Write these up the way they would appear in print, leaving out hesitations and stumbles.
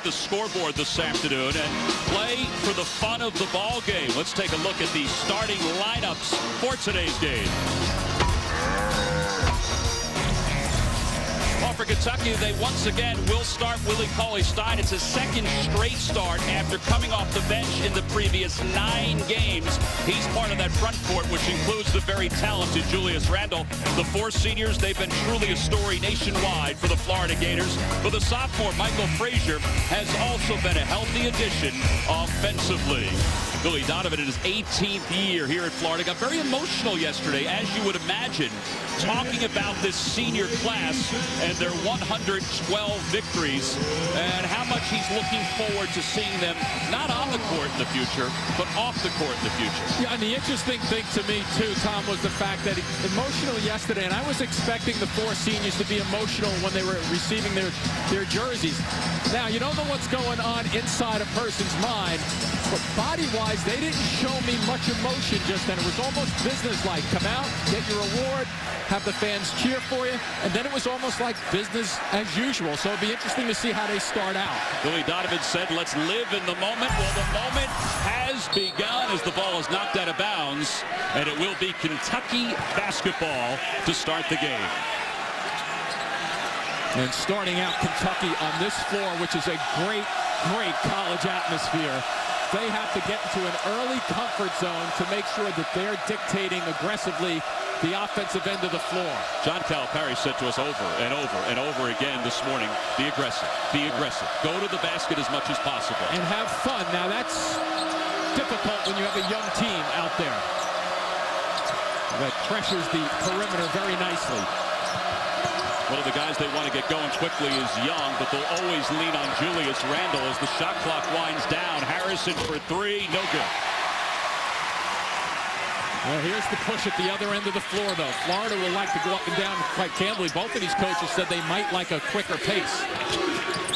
The scoreboard this afternoon and play for the fun of the ball game. Let's take a look at the starting lineups for today's game. Well, for Kentucky, they once again will start Willie Cauley-Stein. It's his second straight start after coming off the bench in the previous 9 games. He's part of that front court, which includes the very talented Julius Randle. The 4 seniors, they've been truly a story nationwide for the Florida Gators. But the sophomore, Michael Frazier, has also been a healthy addition offensively. Billy Donovan in his 18th year here at Florida got very emotional yesterday, as you would imagine, talking about this senior class and their 112 victories and how much he's looking forward to seeing them not on the court in the future, but off the court in the future. Yeah, and the interesting thing to me, too, Tom, was the fact that emotional yesterday, and I was expecting the 4 seniors to be emotional when they were receiving their jerseys. Now, you don't know what's going on inside a person's mind, but body-wise, they didn't show me much emotion just then. It was almost business-like. Come out, get your award, have the fans cheer for you, and then it was almost like business as usual. So it'll be interesting to see how they start out. Billy Donovan said, let's live in the moment. Well, the moment has begun as the ball is knocked out of bounds, and it will be Kentucky basketball to start the game. And starting out Kentucky on this floor, which is a great college atmosphere. They have to get into an early comfort zone to make sure that they're dictating aggressively the offensive end of the floor. John Calipari said to us over and over and over again this morning, be aggressive, go to the basket as much as possible. And have fun. Now that's difficult when you have a young team out there that pressures the perimeter very nicely. One of the guys they want to get going quickly is Young, but they'll always lean on Julius Randle as the shot clock winds down. Harrison for 3, no good. Well, here's the push at the other end of the floor, though. Florida will like to go up and down quite candidly. Both of these coaches said they might like a quicker pace.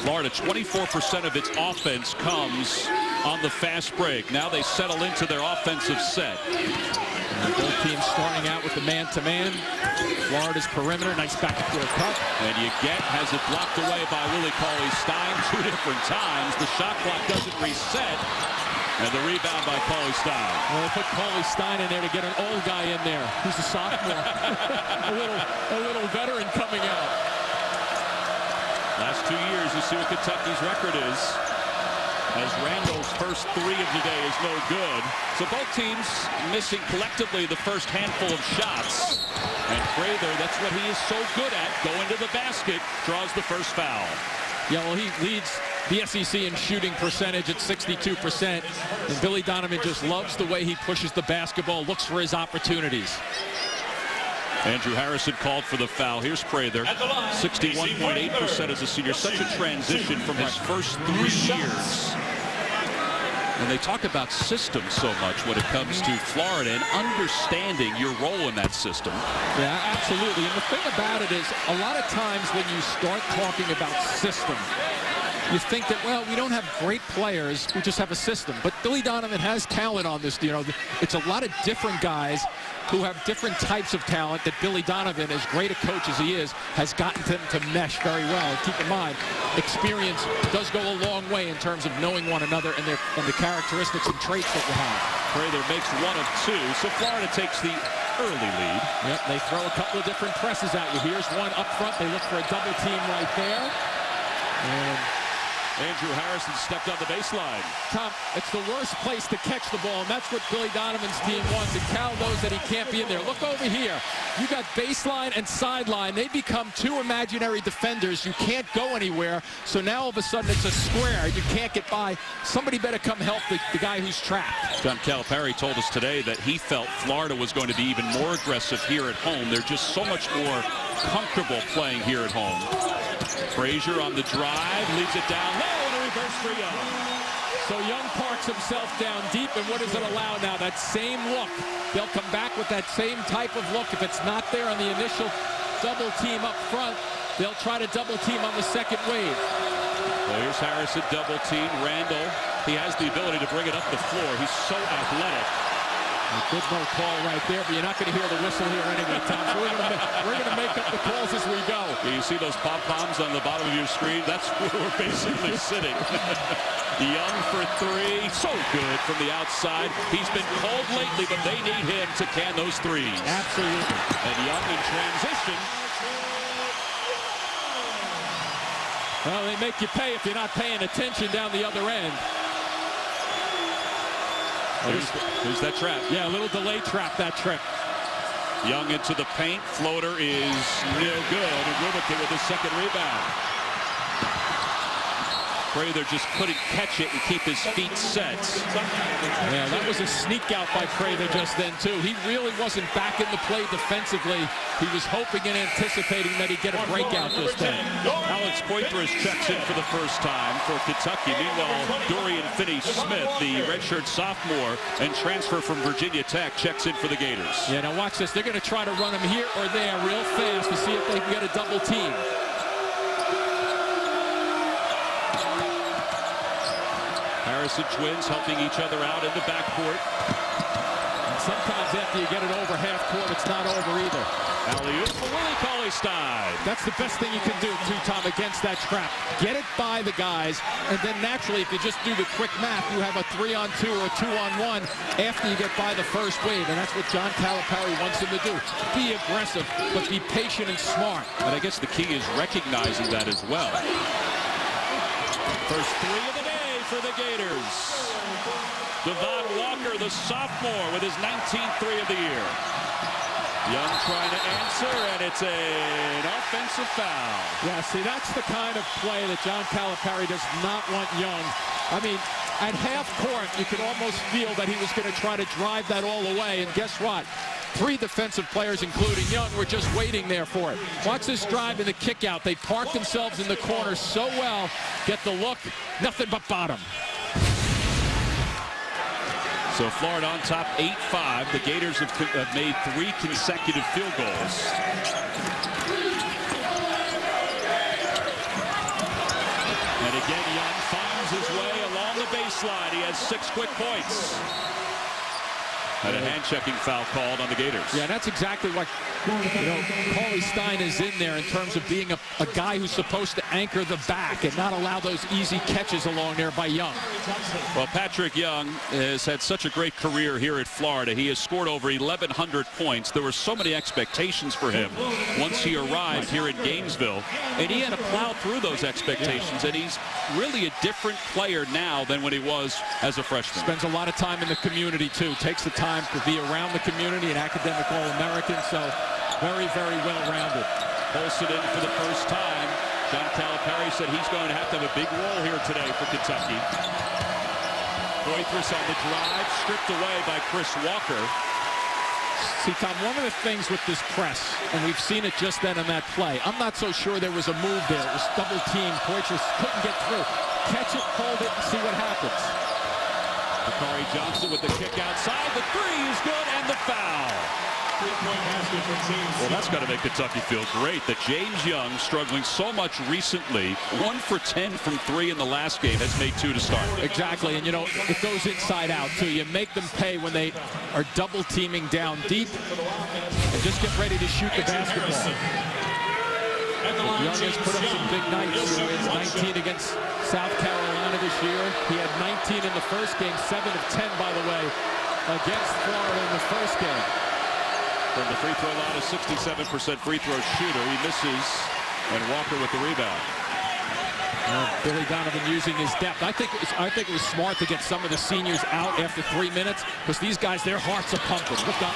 Florida, 24% of its offense comes on the fast break. Now they settle into their offensive set. And both teams starting out with the man-to-man. Florida's perimeter, nice back-to-court cut. And you has it blocked away by Willie Cauley-Stein 2 different times. The shot clock doesn't reset. And the rebound by Cauley-Stein. Well, they put Cauley-Stein in there to get an old guy in there. Who's a sophomore. a little veteran coming out. Last 2 years, you see what Kentucky's record is, as Randall's first 3 of the day is no good. So both teams missing collectively the first handful of shots. And Prather, that's what he is so good at, going to the basket, draws the first foul. Yeah, well, he leads the SEC in shooting percentage at 62%. And Billy Donovan just loves the way he pushes the basketball, looks for his opportunities. Andrew Harrison called for the foul. Here's Prather, 61.8% as a senior. Such a transition from his first 3 years. And they talk about system so much when it comes to Florida and understanding your role in that system. Yeah, absolutely. And the thing about it is, a lot of times when you start talking about system, you think that, well, we don't have great players, we just have a system. But Billy Donovan has talent on this. You know, it's a lot of different guys who have different types of talent that Billy Donovan, as great a coach as he is, has gotten them to mesh very well. And keep in mind, experience does go a long way in terms of knowing one another and the characteristics and traits that you have. Prather makes 1 of 2, so Florida takes the early lead. Yep, they throw a couple of different presses at you. Here's one up front. They look for a double team right there. And Andrew Harrison stepped on the baseline. Tom, it's the worst place to catch the ball, and that's what Billy Donovan's team wants, and Cal knows that he can't be in there. Look over here. You got baseline and sideline. They become 2 imaginary defenders. You can't go anywhere, so now all of a sudden it's a square. You can't get by. Somebody better come help the guy who's trapped. John Calipari told us today that he felt Florida was going to be even more aggressive here at home. They're just so much more comfortable playing here at home. Frazier on the drive, leaves it down low, and a reverse for Young. So Young parks himself down deep, and what does it allow now? That same look. They'll come back with that same type of look. If it's not there on the initial double team up front, they'll try to double team on the second wave. Well, here's Harrison double team. Randall, he has the ability to bring it up the floor. He's so athletic. A good no call right there, but you're not going to hear the whistle here anyway, Tom. So we're going to make up the calls as we go. Yeah, you see those pom-poms on the bottom of your screen? That's where we're basically sitting. Young for three. So good from the outside. He's been cold lately, but they need him to can those threes. Absolutely. And Young in transition. Well, they make you pay if you're not paying attention down the other end. There's that trap. Yeah, a little delay trap, that trip. Young into the paint. Floater is no good. And Rubicon with his second rebound. Prather just couldn't catch it and keep his feet set. Yeah, that was a sneak out by Prather just then, too. He really wasn't back in the play defensively. He was hoping and anticipating that he'd get a breakout this time. Alex Poitras checks in for the first time for Kentucky. Meanwhile, Dorian Finney-Smith, the redshirt sophomore and transfer from Virginia Tech, checks in for the Gators. Yeah, now watch this. They're going to try to run him here or there real fast to see if they can get a double team. Harrison twins helping each other out in the backcourt. And sometimes after you get it over half court, it's not over either. Alley-oop for Willie Cauley-Stein. That's the best thing you can do, too, Tom, against that trap. Get it by the guys, and then naturally, if you just do the quick math, you have a 3-on-2 or a 2-on-1 after you get by the first wave, and that's what John Calipari wants them to do. Be aggressive, but be patient and smart. And I guess the key is recognizing that as well. First three of the day for the Gators. Devon Walker, the sophomore, with his 19th three of the year. Young trying to answer, and it's an offensive foul. Yeah, see, that's the kind of play that John Calipari does not want Young. I mean, at half court, you could almost feel that he was going to try to drive that all away, and guess what? Three defensive players, including Young, were just waiting there for it. Watch this drive and the kick out. They park themselves in the corner so well, get the look, nothing but bottom. So Florida on top 8-5. The Gators have made 3 consecutive field goals. And again, Young finds his way along the baseline. He has 6 quick points. And a hand-checking foul called on the Gators. Yeah, that's exactly what, Cauley-Stein is in there in terms of being a guy who's supposed to anchor the back and not allow those easy catches along there by Young. Well, Patrick Young has had such a great career here at Florida. He has scored over 1,100 points. There were so many expectations for him once he arrived here in Gainesville, and he had to plow through those expectations, and he's really a different player now than when he was as a freshman. Spends a lot of time in the community, too. Takes the time to be around the community, an academic All-American, so very, very well-rounded. Posted in for the first time. John Calipari said he's going to have a big role here today for Kentucky. Poitras on the drive, stripped away by Chris Walker. See, Tom, one of the things with this press, and we've seen it just then in that play, I'm not so sure there was a move there. It was double team. Poitras couldn't get through. Catch it, hold it, and see what happens. Bakari Johnson with the kick outside. The three is good, and the foul. Well, that's got to make Kentucky feel great that James Young, struggling so much recently, 1 for 10 from 3 in the last game, has made 2 to start. Exactly, and it goes inside out, too. You make them pay when they are double teaming down deep, and just get ready to shoot the basketball. Young has put up some big nights. He has 19 against South Carolina this year. He had 19 in the first game, 7 of 10, by the way, against Florida in the first game. From the free throw line, a 67% free throw shooter. He misses, and Walker with the rebound. Billy Donovan using his depth. I think it was smart to get some of the seniors out after 3 minutes, because these guys, their hearts are pumping. Look up.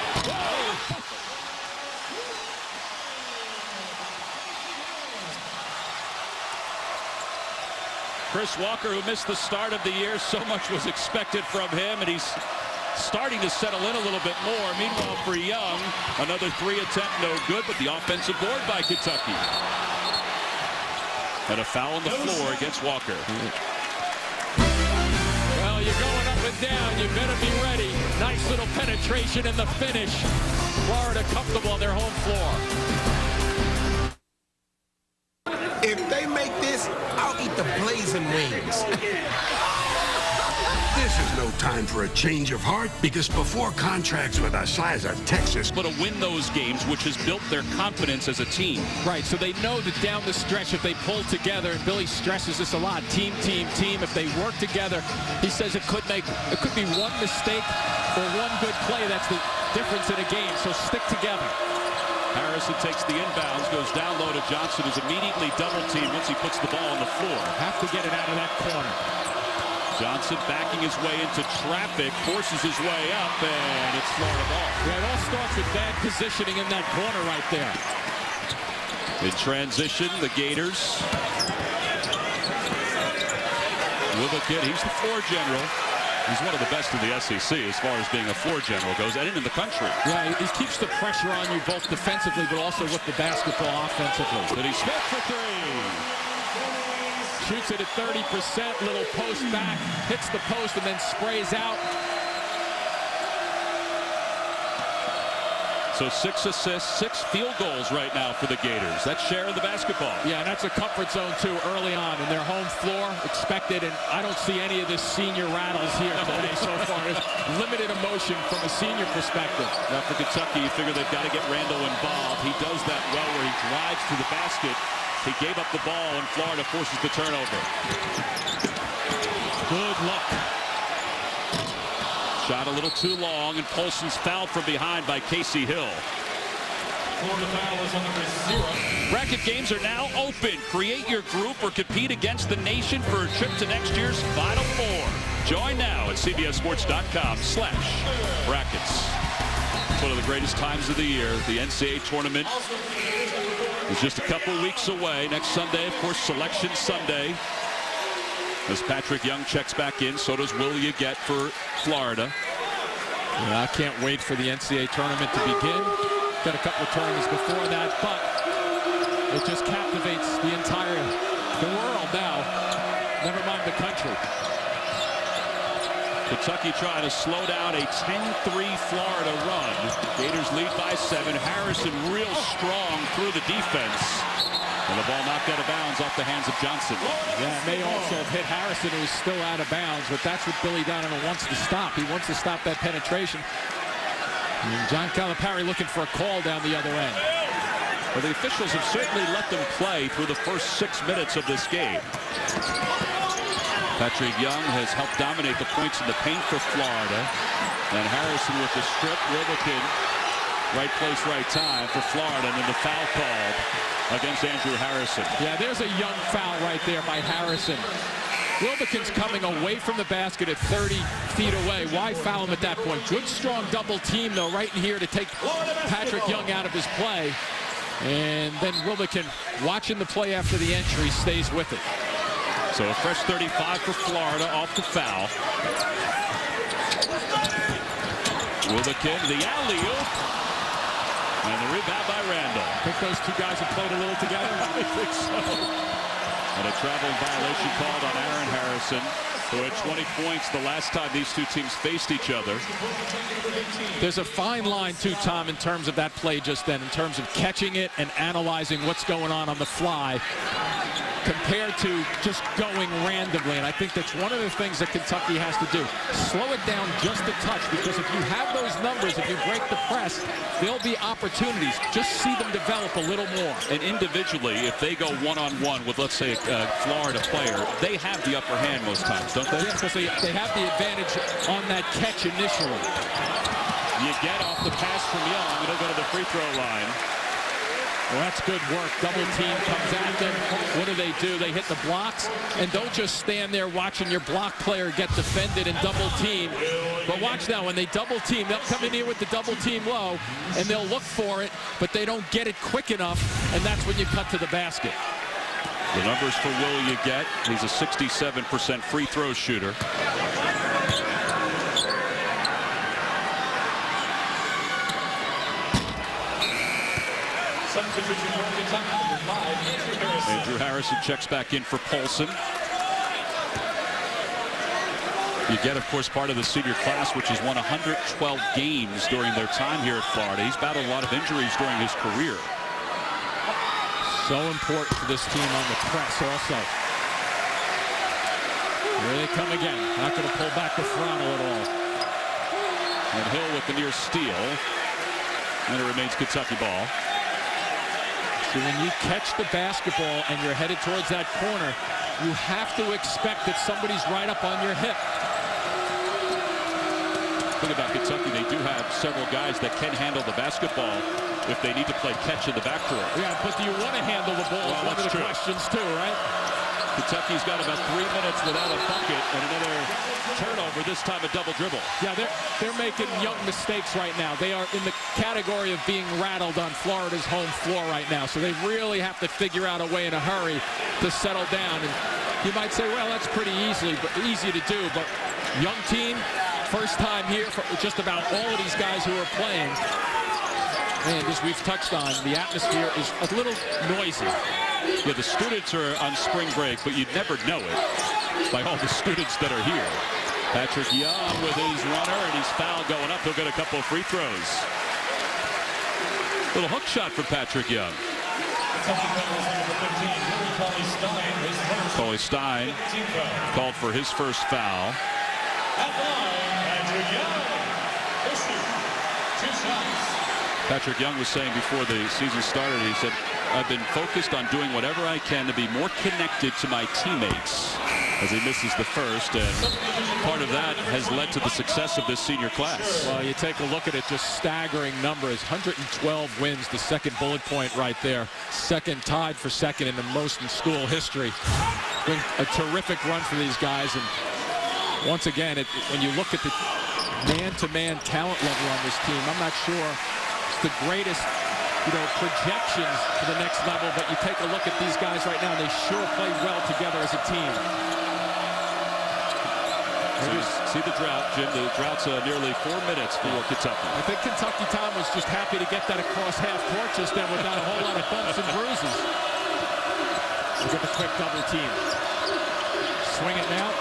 Chris Walker, who missed the start of the year, so much was expected from him, and he's starting to settle in a little bit more. Meanwhile, for Young, another 3 attempt, no good, but the offensive board by Kentucky. And a foul on the floor against Walker. Well, you're going up and down. You better be ready. Nice little penetration in the finish. Florida comfortable on their home floor. If they make this, I'll eat the blazing wings. This is no Time for a change of heart, because before contracts with a size of Texas. But to win those games, which has built their confidence as a team. Right, so they know that down the stretch, if they pull together, and Billy stresses this a lot, team, if they work together, he says it could be one mistake or one good play. That's the difference in a game, so stick together. Harrison takes the inbounds, goes down low to Johnson, who's immediately double-teamed once he puts the ball on the floor. Have to get it out of that corner. Johnson backing his way into traffic, forces his way up, and it's Florida ball. Yeah, it all starts with bad positioning in that corner right there. In transition, the Gators. Wildcats, he's the floor general. He's one of the best in the SEC as far as being a floor general goes, and in the country. Yeah, he keeps the pressure on you both defensively, but also with the basketball offensively. But he Smith for three. Shoots it at 30%, little post back, hits the post, and then sprays out. So 6 assists, 6 field goals right now for the Gators. That's share of the basketball. Yeah, and that's a comfort zone, too, early on. In their home floor, expected, and I don't see any of this senior rattles here today so far. There's limited emotion from a senior perspective. Now for Kentucky, you figure they've got to get Randall involved. He does that well where he drives to the basket. He gave up the ball, and Florida forces the turnover. Good luck. Shot a little too long, and Polson's fouled from behind by Casey Hill. Florida foul is on number 0. Bracket games are now open. Create your group or compete against the nation for a trip to next year's Final Four. Join now at cbssports.com/brackets. It's one of the greatest times of the year. The NCAA tournament is just a couple weeks away. Next Sunday, of course, Selection Sunday. As Patrick Young checks back in, so does Will You Get for Florida. Yeah, I can't wait for the NCAA tournament to begin. Got a couple of tournaments before that, but it just captivates the world now. Never mind the country. Kentucky trying to slow down a 10-3 Florida run. Gators lead by 7. Harrison real strong through the defense. And the ball knocked out of bounds off the hands of Johnson. Yeah, it may also have hit Harrison, who's still out of bounds, but that's what Billy Donovan wants to stop. He wants to stop that penetration. And John Calipari looking for a call down the other end. Well, the officials have certainly let them play through the first 6 minutes of this game. Patrick Young has helped dominate the points in the paint for Florida. And Harrison with the strip. Wilbekin, right place, right time for Florida. And then the foul called against Andrew Harrison. Yeah, there's a Young foul right there by Harrison. Wilbekin's coming away from the basket at 30 feet away. Why foul him at that point? Good, strong double team, though, right in here to take Patrick Young out of his play. And then Wilbekin, watching the play after the entry, stays with it. So a fresh 35 for Florida off the foul. Wilbekin, the alley-oop. And the rebound by Randall. I think those two guys have played a little together. I think so. And a traveling violation called on Aaron Harrison, who had 20 points the last time these two teams faced each other. There's a fine line, too, Tom, in terms of that play just then, in terms of catching it and analyzing what's going on the fly, compared to just going randomly. And I think that's one of the things that Kentucky has to do. Slow it down just a touch, because if you have those numbers, if you break the press, there'll be opportunities. Just see them develop a little more. And individually, if they go one-on-one with, let's say, a Florida player, they have the upper hand most times, don't they? Yeah, because they have the advantage on that catch initially. You get off the pass from Young, and he'll go to the free throw line. Well, that's good work. Double team comes at them. What do? They hit the blocks, and don't just stand there watching your block player get defended and double team. But watch now, when they double team, they'll come in here with the double team low, and they'll look for it, but they don't get it quick enough, and that's when you cut to the basket. The numbers for Will You Get. He's a 67% free throw shooter. Andrew Harrison checks back in for Polson. You get, of course, part of the senior class, which has won 112 games during their time here at Florida. He's battled a lot of injuries during his career. So important for this team on the press also. Here they come again. Not going to pull back the throttle at all. And Hill with the near steal. And it remains Kentucky ball. So when you catch the basketball and you're headed towards that corner, you have to expect that somebody's right up on your hip. Think about Kentucky. They do have several guys that can handle the basketball if they need to play catch in the backcourt. Yeah, but do you want to handle the ball? Well, one of the questions too, right? Kentucky's got about 3 minutes without a bucket and another turnover, this time a double dribble. Yeah, they're making young mistakes right now. They are in the category of being rattled on Florida's home floor right now. So they really have to figure out a way in a hurry to settle down. And you might say, well, that's pretty easy to do, but young team, first time here for just about all of these guys who are playing. And as we've touched on, the atmosphere is a little noisy. Yeah, the students are on spring break, but you'd never know it by all the students that are here. Patrick Young with his runner, and he's fouled going up. He'll get a couple of free throws. Little hook shot for Patrick Young. Cauley Stein called for his first foul. Patrick Young was saying before the season started, he said, I've been focused on doing whatever I can to be more connected to my teammates, as he misses the first, and part of that has led to the success of this senior class. Well, you take a look at it, just staggering numbers. 112 wins, the second bullet point right there. Second, tied for second in the most in school history. Been a terrific run for these guys, and once again, when you look at the man-to-man talent level on this team, I'm not sure it's the greatest, projections to the next level, but you take a look at these guys right now, and they sure play well together as a team. So you see the drought, Jim. The drought's nearly 4 minutes for Kentucky. I think Kentucky Tom was just happy to get that across half court just then without a whole lot of bumps and bruises. Look at the quick double team. Swing it now.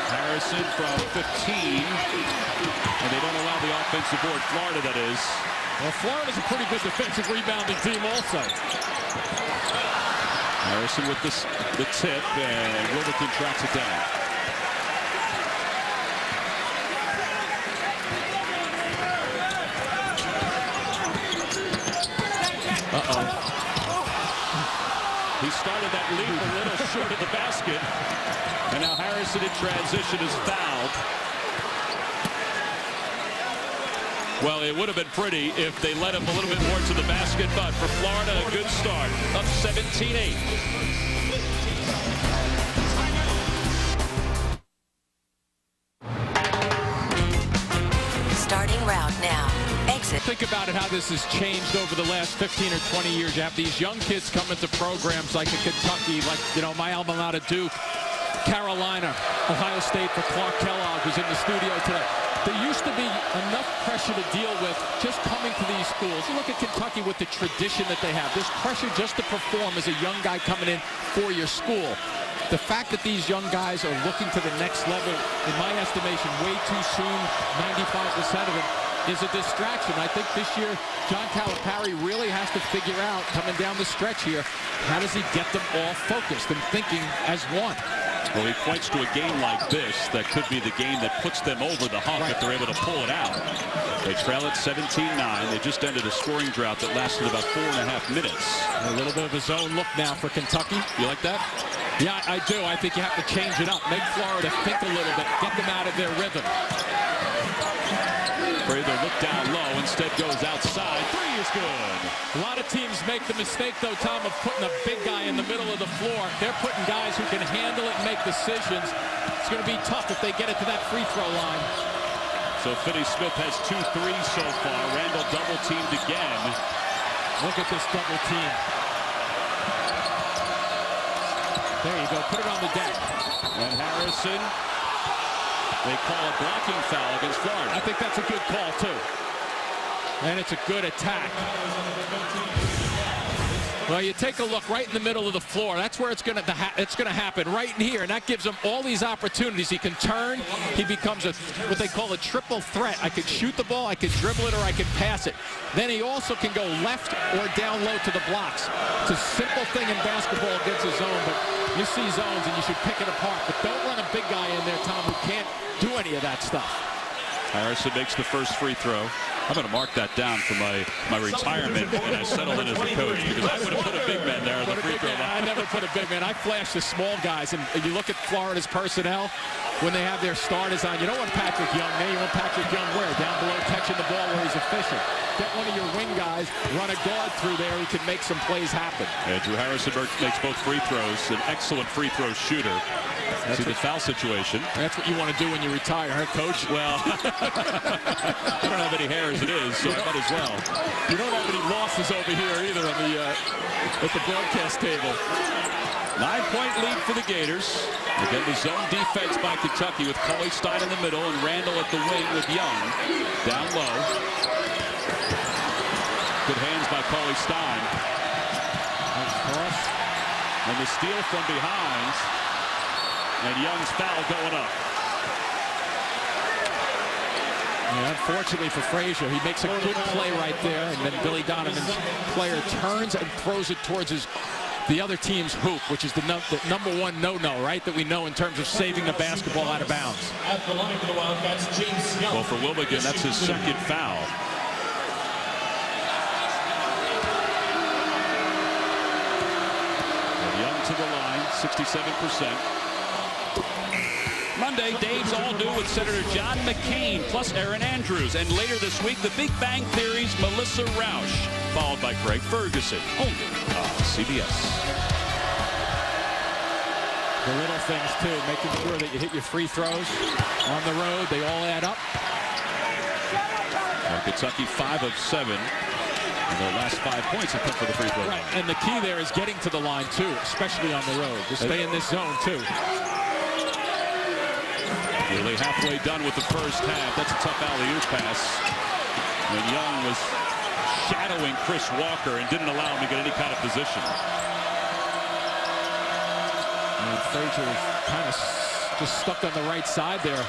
Harrison from 15, and they don't allow the offensive board. Florida, that is. Well, Florida's a pretty good defensive rebounding team also. Harrison with the tip, and Wilmington tracks it down. He started that leap a little short of the basket, and now Harrison in transition is fouled. Well, it would have been pretty if they let him a little bit more to the basket, but for Florida, a good start, up 17-8. Starting round now. Exit. Think about it, how this has changed over the last 15 or 20 years. You have these young kids come into programs like Kentucky, like, my alma mater, Duke, Carolina, Ohio State for Clark Kellogg, who's in the studio today. There used to be enough pressure to deal with just coming to these schools. You look at Kentucky with the tradition that they have. There's pressure just to perform as a young guy coming in for your school. The fact that these young guys are looking to the next level, in my estimation, way too soon, 95% of them, is a distraction. I think this year, John Calipari really has to figure out, coming down the stretch here, how does he get them all focused and thinking as one? Well, he points to a game like this that could be the game that puts them over the hump if they're able to pull it out. They trail at 17-9. They just ended a scoring drought that lasted about 4.5 minutes. A little bit of a zone look now for Kentucky. You like that? Yeah, I do. I think you have to change it up. Make Florida think a little bit. Get them out of their rhythm. Prather look down low, instead goes outside. Three is good. A lot of teams make the mistake, though, Tom, of putting a big guy in the middle of the floor. They're putting guys who can handle it and make decisions. It's going to be tough if they get it to that free throw line. So Finney-Smith has 2 threes so far. Randall double teamed again. Look at this double team. There you go. Put it on the deck. And Harrison, they call a blocking foul against Florida. I think that's a good call, too. And it's a good attack. Well, you take a look right in the middle of the floor. That's where it's going to happen, right in here. And that gives him all these opportunities. He can turn. He becomes what they call a triple threat. I could shoot the ball, I could dribble it, or I could pass it. Then he also can go left or down low to the blocks. It's a simple thing in basketball against a zone, but you see zones and you should pick it apart. But don't run a big guy in there, Tom, who can't do any of that stuff. Harrison makes the first free throw. I'm going to mark that down for my retirement when I settle in as a coach, because I would have put a big man there on the free throw line. I never put a big man. I flash the small guys, and you look at Florida's personnel when they have their starters on. You don't want Patrick Young there. You want Patrick Young where? Down below, catching the ball where he's efficient. Get one of your wing guys, run a guard through there. He can make some plays happen. Yeah, Drew Harrison makes both free throws. An excellent free throw shooter. See the foul situation. That's what you want to do when you retire, huh, Coach? Well, I don't have any hair as it is, so I might as well. You don't have any losses over here either on the at the broadcast table. 9-point lead for the Gators. Again, the zone defense by Kentucky with Cauley-Stein in the middle and Randall at the wing with Young down low. Good hands by Cauley-Stein. And the steal from behind. And Young's foul going up. Yeah, unfortunately for Frazier, he makes a good play right there, and then Billy Donovan's player turns and throws it towards the other team's hoop, which is the number one no-no, right, that we know in terms of saving the basketball out of bounds. At the line for the Wildcats, James Young. Well, for Wilbekin, that's his second foul. And Young to the line, 67%. Monday, Dave's All New with Senator John McCain, plus Aaron Andrews. And later this week, the Big Bang Theory's Melissa Rauch, followed by Craig Ferguson, only on CBS. The little things, too, making sure that you hit your free throws on the road. They all add up. Well, Kentucky 5 of 7. And their last 5 points have come for the free throw line. And the key there is getting to the line, too, especially on the road. Just stay in this zone, too. Nearly halfway done with the first half. That's a tough alley-oop pass. When Young was shadowing Chris Walker and didn't allow him to get any kind of position. And Frazier kind of just stuck on the right side there.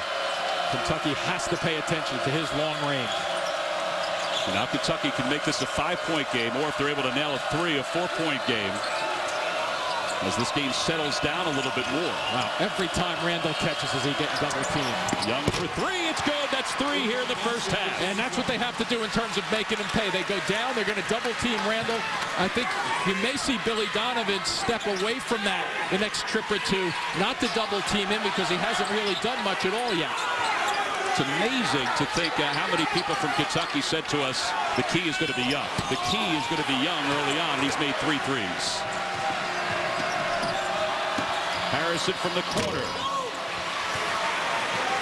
Kentucky has to pay attention to his long range. And now Kentucky can make this a 5-point game, or if they're able to nail a 3, a 4-point game. As this game settles down a little bit more. Wow, every time Randall catches is he getting double teamed. Young for 3, it's good. That's 3 here in the first half. And that's what they have to do in terms of making him pay. They go down, they're going to double team Randall. I think you may see Billy Donovan step away from that the next trip or two, not to double team him because he hasn't really done much at all yet. It's amazing to think how many people from Kentucky said to us, the key is going to be Young. The key is going to be Young early on. He's made 3 threes. Harrison from the corner.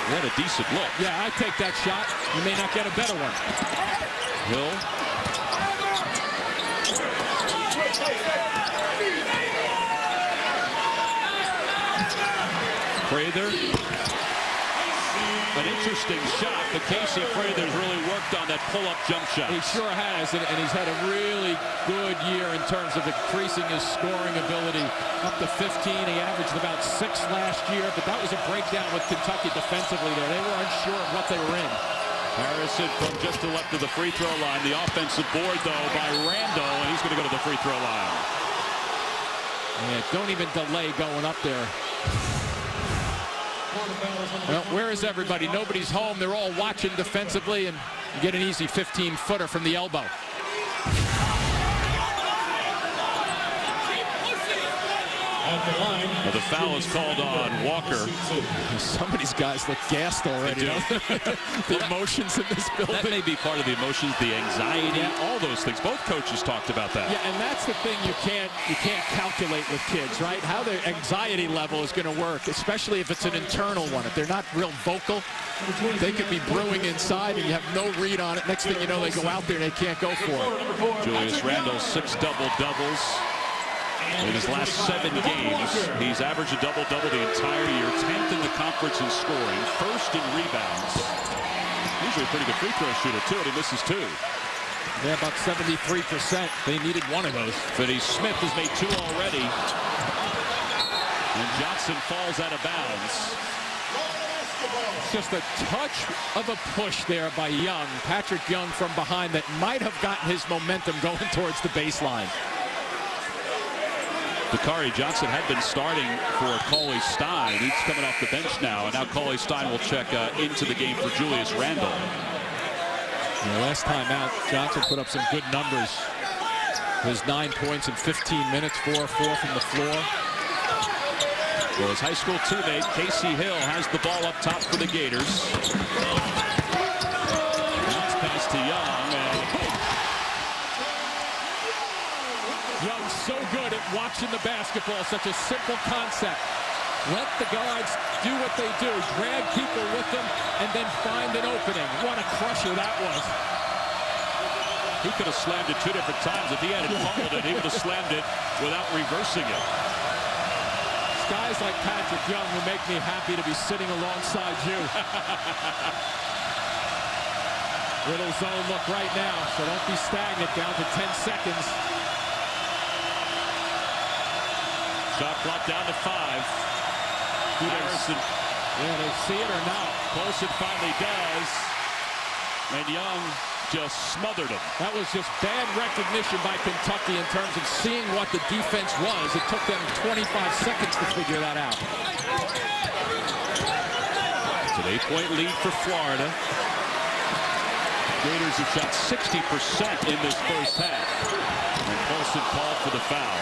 He had a decent look. Yeah, I take that shot. You may not get a better one. Hill. Prather. An interesting shot, but Casey Prather's really worked on that pull-up jump shot. He sure has, and he's had a really good year in terms of increasing his scoring ability. Up to 15, he averaged about 6 last year, but that was a breakdown with Kentucky defensively there. They were unsure of what they were in. Harrison from just to left of the free throw line. The offensive board, though, by Randall, and he's going to go to the free throw line. Yeah, don't even delay going up there. Well, where is everybody? Nobody's home. They're all watching defensively, and you get an easy 15-footer from the elbow. Well, the foul is called on Walker. Some of these guys look gassed already. The emotions in this building. That may be part of the emotions, the anxiety, all those things. Both coaches talked about that. Yeah, and that's the thing you can't calculate with kids, right? How their anxiety level is going to work, especially if it's an internal one. If they're not real vocal, they could be brewing inside, and you have no read on it. Next thing you know, they go out there and they can't go for it. Julius Randle, 6 double-doubles. In his last 7 games, he's averaged a double-double the entire year, 10th in the conference in scoring, 1st in rebounds. Usually a pretty good free throw shooter, too, and he misses 2. Yeah, about 73%. They needed one of those. Finney-Smith has made 2 already. And Johnson falls out of bounds. Just a touch of a push there by Young. Patrick Young from behind that might have gotten his momentum going towards the baseline. Dakari Johnson had been starting for Cauley Stein. He's coming off the bench now, and now Cauley Stein will check into the game for Julius Randle. Last time out, Johnson put up some good numbers. His 9 points in 15 minutes, 4 from the floor. Well, his high school teammate, Casey Hill, has the ball up top for the Gators. Bounce pass to Young, and Young's so good at watching the basketball, such a simple concept. Let the guards do what they do, drag people with them, and then find an opening. What a crusher that was. he could have slammed it 2 different times. If he hadn't fumbled it, he would have slammed it without reversing it. Guys like Patrick Young who make me happy to be sitting alongside you. Little zone look right now, so don't be stagnant. Down to 10 seconds. Shot clock down to 5. Harrison. Yeah, they see it or not. Colson finally does. And Young just smothered him. That was just bad recognition by Kentucky in terms of seeing what the defense was. It took them 25 seconds to figure that out. It's an 8-point lead for Florida. Gators have shot 60% in this first half. And Colson called for the foul.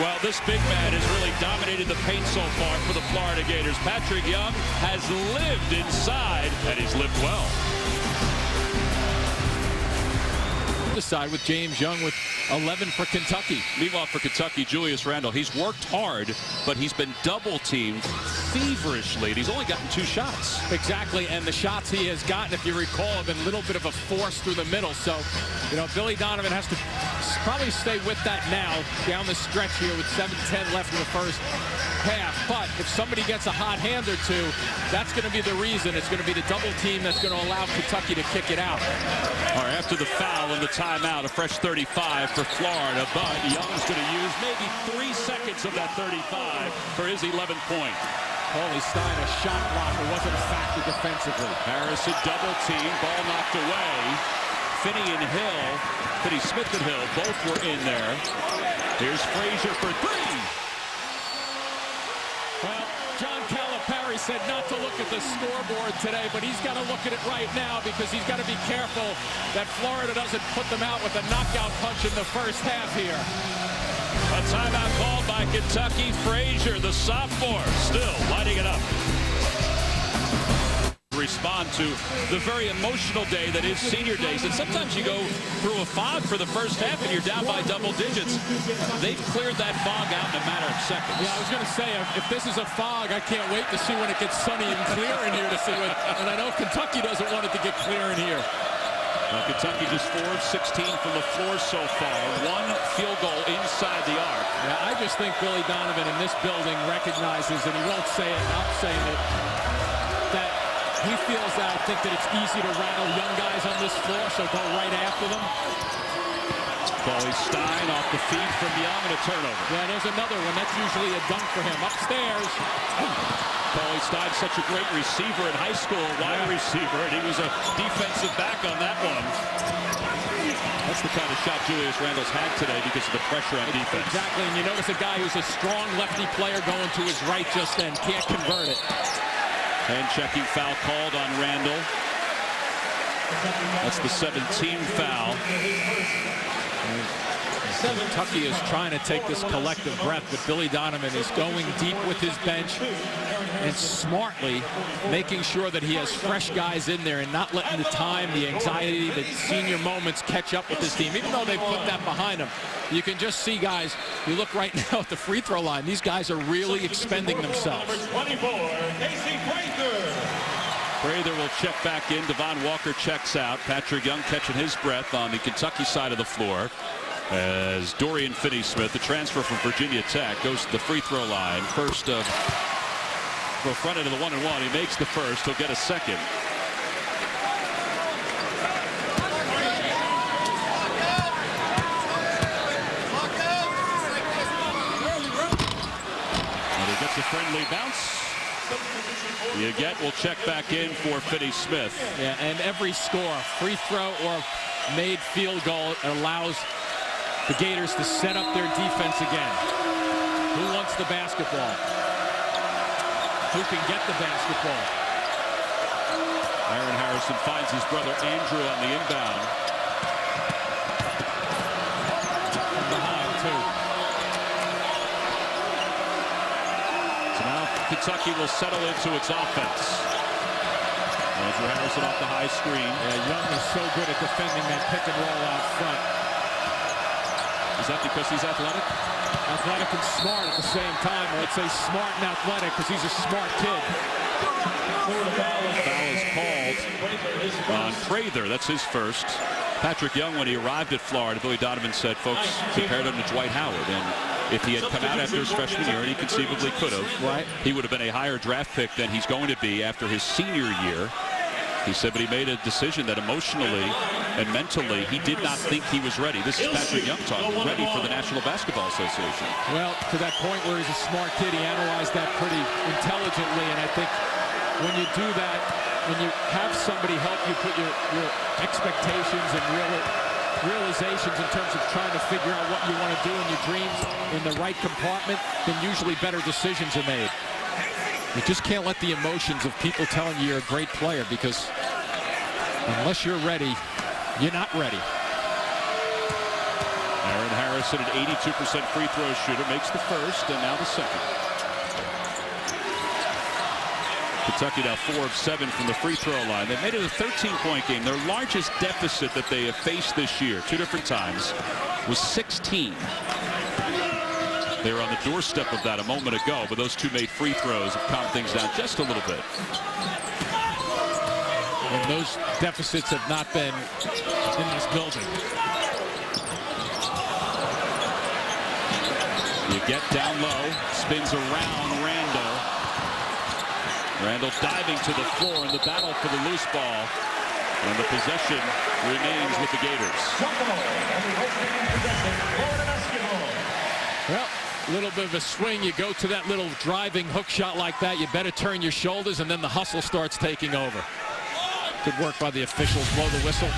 Well, this big man has really dominated the paint so far for the Florida Gators. Patrick Young has lived inside, and he's lived well. The side with James Young with 11 for Kentucky. Meanwhile, for Kentucky, Julius Randle, he's worked hard, but he's been double-teamed feverishly, and he's only gotten 2 shots. Exactly, and the shots he has gotten, if you recall, have been a little bit of a force through the middle. So, you know, Billy Donovan has to probably stay with that now down the stretch here with 7:10 left in the first half. But if somebody gets a hot hand or two, that's going to be the reason. It's going to be the double team that's going to allow Kentucky to kick it out. All right, after the foul and the timeout, a fresh 35 for Florida, but Young's going to use maybe 3 seconds of that 35 for his 11th point. Cauley Stein, a shot blocker, wasn't a factor defensively. Harrison double team, ball knocked away. Finney and Hill, Finney-Smith and Hill, both were in there. Here's Frazier for 3. Well, John Calipari said not to look at the scoreboard today, but he's got to look at it right now because he's got to be careful that Florida doesn't put them out with a knockout punch in the first half here. A timeout called by Kentucky. Frazier, the sophomore, still lighting it up. Respond to the very emotional day that is senior days, and sometimes you go through a fog for the first half and you're down by double digits. They've cleared that fog out in a matter of seconds. Yeah, I was going to say, if this is a fog, I can't wait to see when it gets sunny and clear in here to see what, and I know Kentucky doesn't want it to get clear in here. Kentucky just 4 of 16 from the floor so far. 1 field goal inside the arc. Yeah, I just think Billy Donovan in this building recognizes, and he won't say it, I'm saying it, that he feels that it's easy to rattle young guys on this floor, so go right after them. Cauley Stein off the feed from Young and a turnover. Yeah, there's another one. That's usually a dunk for him. Upstairs. Cauley Stein, such a great receiver in high school, wide receiver, and he was a defensive back on that one. That's the kind of shot Julius Randle's had today because of the pressure on defense. Exactly, and you notice a guy who's a strong lefty player going to his right just then. Can't convert it. And checking foul called on Randle. That's the 17th foul. Kentucky is trying to take this collective breath, but Billy Donovan is going deep with his bench and smartly making sure that he has fresh guys in there and not letting the time, the anxiety, the senior moments catch up with his team. Even though they put that behind them, you can just see guys, you look right now at the free throw line, these guys are really expending themselves. Number 24, Casey Frazier. Prather will check back in. Devon Walker checks out. Patrick Young catching his breath on the Kentucky side of the floor as Dorian Finney-Smith, the transfer from Virginia Tech, goes to the free throw line. First of front end of the 1-and-1. He makes the first. He'll get a second. It's a friendly bounce. You get will check back in for Finney Smith. Yeah, and every score, free throw or made field goal, allows the Gators to set up their defense again. Who wants the basketball? Who can get the basketball? Aaron Harrison finds his brother Andrew on the inbound. From behind, too. So now Kentucky will settle into its offense. Andrew Harrison off the high screen. Yeah, Young is so good at defending that pick and roll out front. Is that because he's athletic? Athletic and smart at the same time. Or I'd say smart and athletic because he's a smart kid. Foul is called on Prather. That's his first. Patrick Young, when he arrived at Florida, Billy Donovan said, folks compared him to Dwight Howard. And if he had come out after his freshman year, and he conceivably could have, right, he would have been a higher draft pick than he's going to be after his senior year. He said, but he made a decision that emotionally and mentally, he did not think he was ready. This is Patrick Young talking, ready for the National Basketball Association. Well, to that point where he's a smart kid, he analyzed that pretty intelligently, and I think when you do that, when you have somebody help you put your expectations and realizations in terms of trying to figure out what you want to do in your dreams in the right compartment, then usually better decisions are made. You just can't let the emotions of people telling you you're a great player, because unless you're ready, you're not ready. Aaron Harrison, an 82% free throw shooter, makes the first and now the second. Kentucky now 4 of 7 from the free throw line. They made it a 13-point game. Their largest deficit that they have faced this year, 2 different times, was 16. They were on the doorstep of that a moment ago, but those two made free throws have calmed things down just a little bit. And those deficits have not been in this building. You get down low, spins around Randall. Randall diving to the floor in the battle for the loose ball. And the possession remains with the Gators. Well, a little bit of a swing. You go to that little driving hook shot like that, you better turn your shoulders, and then the hustle starts taking over. Good work by the officials. Blow the whistle.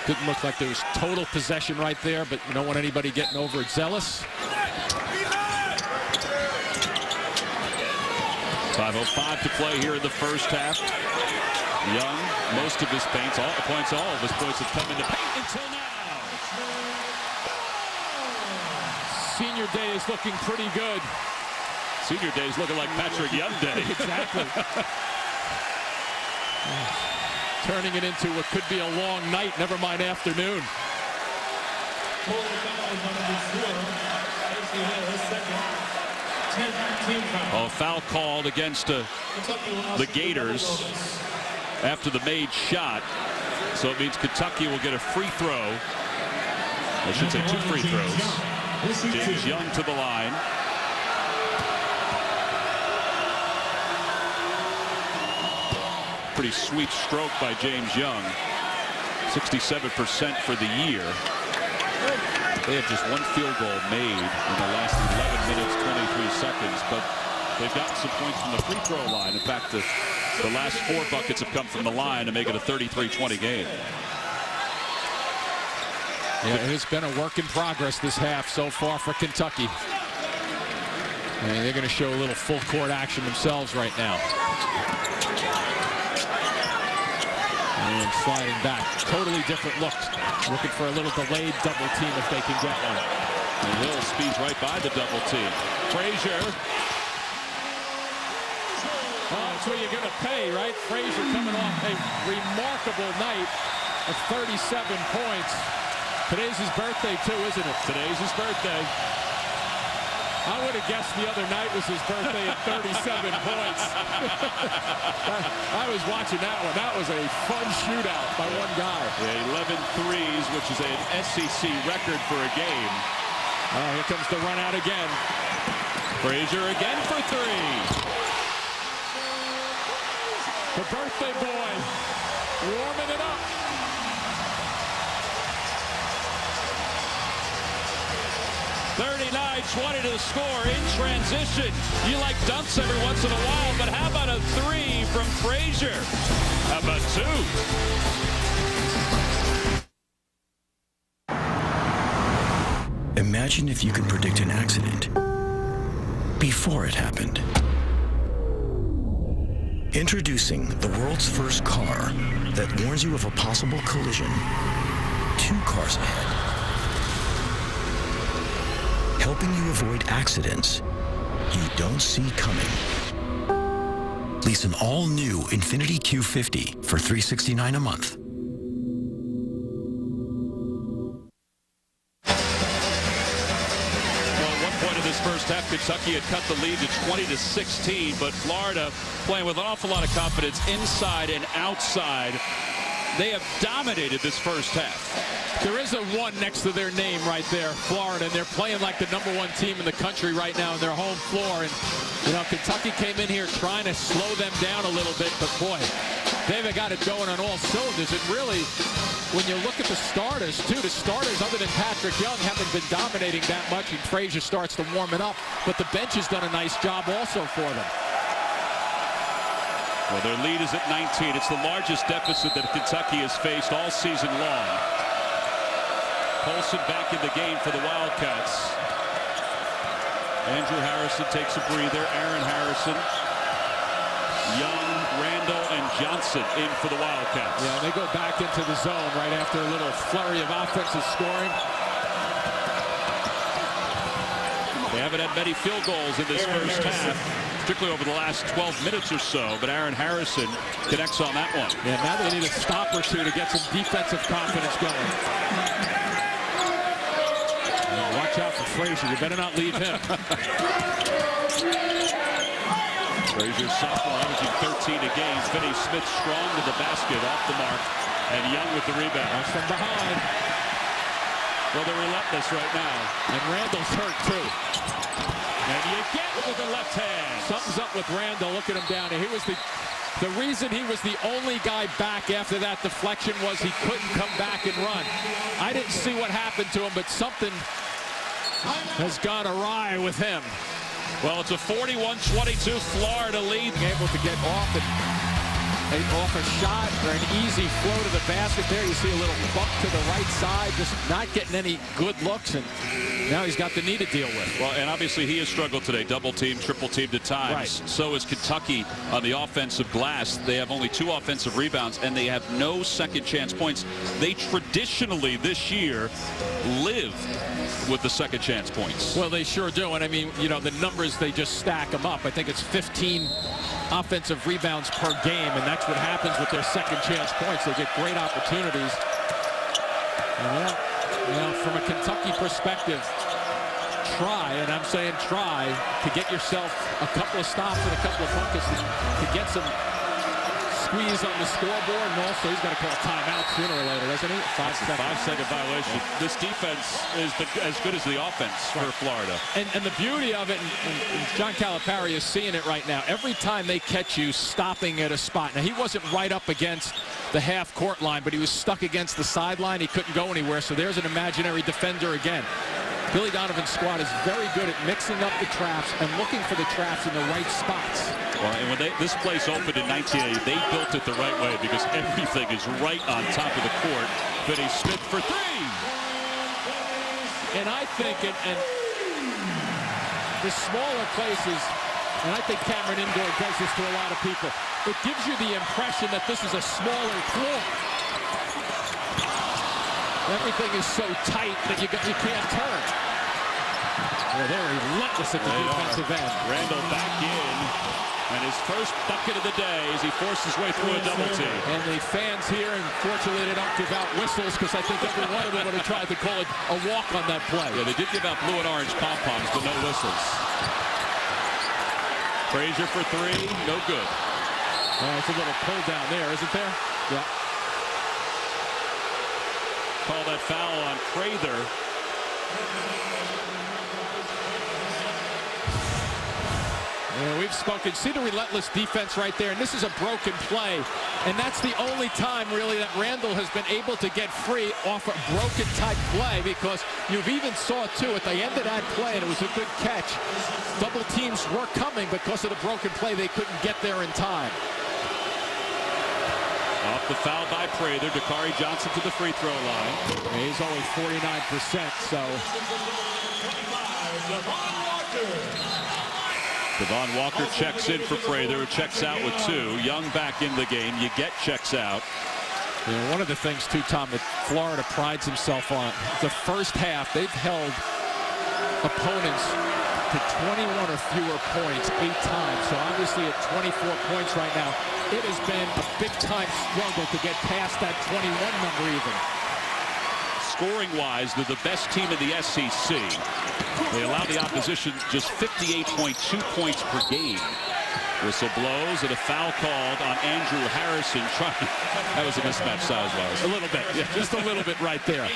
Didn't look like there was total possession right there, but you don't want anybody getting overzealous. 5:05 to play here in the first half. Young, most of his points, all of his points have come in the paint until now. Senior day is looking pretty good. Senior day is looking like Patrick Young day. Exactly. Turning it into what could be a long night, never mind afternoon. Oh, foul called against the Gators after the made shot. So it means Kentucky will get a free throw. I should say 2 free throws. James Young to the line. Pretty sweet stroke by James Young. 67% for the year. They have just 1 field goal made in the last 11 minutes, 23 seconds, but they've gotten some points from the free throw line. In fact, the last 4 buckets have come from the line to make it a 33-20 game. Yeah, it's been a work in progress this half so far for Kentucky. And they're going to show a little full court action themselves right now. And sliding back. Totally different look. Looking for a little delayed double team if they can get one. And Hill speeds right by the double team. Frazier. Oh, that's what you're going to pay, right? Frazier coming off a remarkable night of 37 points. Today's his birthday, too, isn't it? Today's his birthday. I would have guessed the other night was his birthday at 37 points. I was watching that one. That was a fun shootout by one guy. Yeah, 11 threes, which is an SEC record for a game. Oh, here comes the run out again. Frazier again for 3. The birthday boy warming it up. 29-20 to the score in transition. You like dunks every once in a while, but how about a three from Frazier? How about two? Imagine if you could predict an accident before it happened. Introducing the world's first car that warns you of a possible collision 2 cars ahead. Helping you avoid accidents you don't see coming. Lease an all-new Infiniti Q50 for $369 a month. First half, Kentucky had cut the lead to 20-16, but Florida playing with an awful lot of confidence inside and outside. They have dominated this first half. There is a 1 next to their name right there, Florida, and they're playing like the #1 team in the country right now on their home floor. And, you know, Kentucky came in here trying to slow them down a little bit, but boy, they've got it going on all cylinders. And really, when you look at the starters, too, the starters other than Patrick Young haven't been dominating that much, and Frazier starts to warm it up. But the bench has done a nice job also for them. Well, their lead is at 19. It's the largest deficit that Kentucky has faced all season long. Polson back in the game for the Wildcats. Andrew Harrison takes a breather. Aaron Harrison, Young, Randall, and Johnson in for the Wildcats. Yeah, they go back into the zone right after a little flurry of offensive scoring. They haven't had many field goals in this first half, particularly over the last 12 minutes or so, but Aaron Harrison connects on that one. Yeah, now they need a stop or two to get some defensive confidence going. Watch out for Frazier. You better not leave him. Frazier, sophomore, averaging 13 a game. Finney Smith strong to the basket, off the mark, and Young with the rebound. That's from behind. Well, they're relentless right now. And Randall's hurt, too. And you get with the left hand. Something's up with Randall. Look at him down here. He was the reason he was the only guy back after that deflection was he couldn't come back and run. I didn't see what happened to him, but something has gone awry with him. Well, it's a 41-22 Florida lead. Able to get off a shot or an easy flow to the basket there. You see a little bump to the right side, just not getting any good looks, and now he's got the knee to deal with. Well, and obviously he has struggled today. Double team, triple teamed at times. Right. So is Kentucky on the offensive glass. They have only 2 offensive rebounds, and they have no second chance points. They traditionally this year live with the second chance points. Well, they sure do. And I mean, you know, the numbers, they just stack them up. I think it's 15 offensive rebounds per game, and that's what happens with their second chance points. They get great opportunities. And you know, from a Kentucky perspective, try, and I'm saying try, to get yourself a couple of stops and a couple of buckets to get some squeeze on the scoreboard, and also he's got to call a timeout sooner or later, doesn't he? 5-second violation. This defense is as good as the offense for Florida. And the beauty of it, and John Calipari is seeing it right now, every time they catch you stopping at a spot. Now, he wasn't right up against the half-court line, but he was stuck against the sideline. He couldn't go anywhere, so there's an imaginary defender again. Billy Donovan's squad is very good at mixing up the traps and looking for the traps in the right spots. Well, and when this place opened in 1980, they built it the right way because everything is right on top of the court. Finney Smith for 3. And I think, and the smaller places, and I think Cameron Indoor does this to a lot of people, it gives you the impression that this is a smaller floor. Everything is so tight that you can't turn. Well, they're relentless at the defensive end. Randall back in, and his first bucket of the day as he forced his way through a double team. And the fans here, unfortunately, they don't give out whistles because I think every one of them would have tried to call it a walk on that play. Yeah, they did give out blue and orange pom-poms, but no whistles. Frazier for 3, no good. It's a little pull down there, isn't there? Yeah. Call that foul on Prather. Yeah, we've spoken. See the relentless defense right there, and this is a broken play, and that's the only time really that Randall has been able to get free off a broken type play, because you've even saw too at the end of that play, and it was a good catch. Double teams were coming because of the broken play. They couldn't get there in time. Off the foul by Prather. Dakari Johnson to the free throw line. Yeah, he's only 49%, so. Devon Walker checks in for Prather, who checks out with 2. Young back in the game. You get checks out. You know, one of the things, too, Tom, that Florida prides himself on, the first half, they've held opponents to 21 or fewer points 8 times. So obviously at 24 points right now, it has been a big-time struggle to get past that 21 number even. Scoring-wise, they're the best team in the SEC. They allow the opposition just 58.2 points per game. Whistle blows and a foul called on Andrew Harrison. That was a mismatch size-wise. A little bit, yeah, just a little bit right there.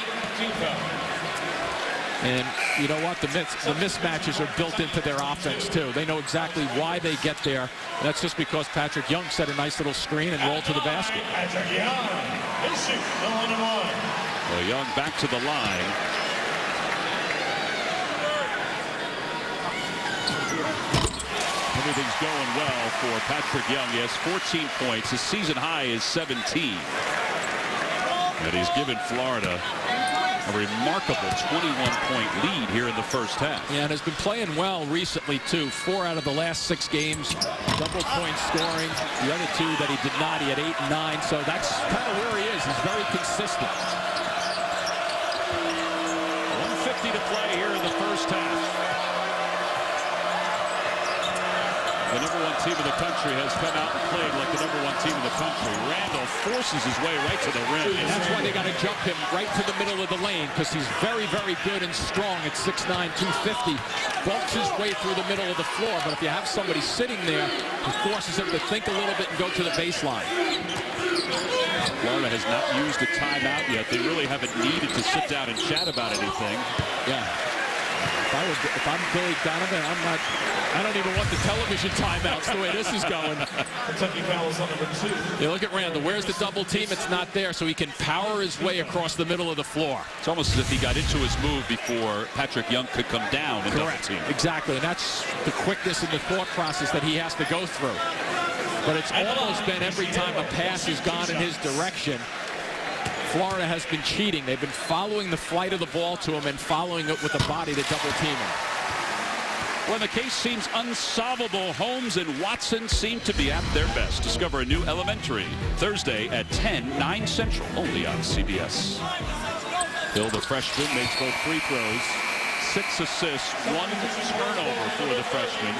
And you know what? The mismatches are built into their offense, too. They know exactly why they get there. That's just because Patrick Young set a nice little screen and rolled to the basket. Patrick Young, they shoot the line. Well, Young back to the line. Everything's going well for Patrick Young. He has 14 points. His season high is 17. And he's given Florida a remarkable 21-point lead here in the first half. Yeah, and has been playing well recently, too. 4 out of the last 6 games, double-point scoring. The other 2 that he did not, he had 8 and 9. So that's kind of where he is. He's very consistent. 1:50 to play here in the first half. The number 1 team in the country has come out and played like the number 1 team in the country. Randall forces his way right to the rim. And that's why they got to jump him right to the middle of the lane, because he's very, very good and strong at 6'9", 250. Bulks his way through the middle of the floor, but if you have somebody sitting there, it forces him to think a little bit and go to the baseline. Florida has not used a timeout yet. They really haven't needed to sit down and chat about anything. Yeah. If I'm Billy Donovan, I don't even want the television timeouts the way this is going. Kentucky fouls on number 2. You look at Randall. Where's the double team? It's not there, so he can power his way across the middle of the floor. It's almost as if he got into his move before Patrick Young could come down and double team. Exactly, and that's the quickness and the thought process that he has to go through. But it's almost been every time a pass has gone in his direction, Florida has been cheating. They've been following the flight of the ball to him and following it with the body to double team him. When the case seems unsolvable, Holmes and Watson seem to be at their best. Discover a new Elementary Thursday at 10, 9 Central, only on CBS. Hill, the freshman, makes both free throws. 6 assists, 1 turnover for the freshman.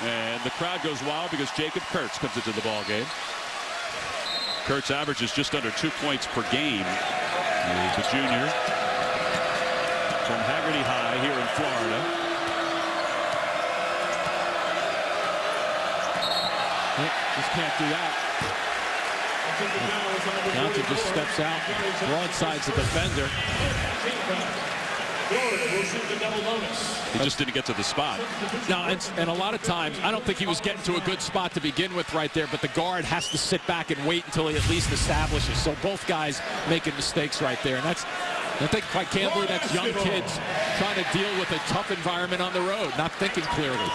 And the crowd goes wild because Jacob Kurtz comes into the ball game. Kurtz averages just under 2 points per game. He's the junior from Haggerty High here in Florida. Just can't do that. Johnson just steps out, broadsides the defender. He just didn't get to the spot. No, and a lot of times, I don't think he was getting to a good spot to begin with right there, but the guard has to sit back and wait until he at least establishes. So both guys making mistakes right there. And that's, I think, quite candidly, that's young kids trying to deal with a tough environment on the road, not thinking clearly.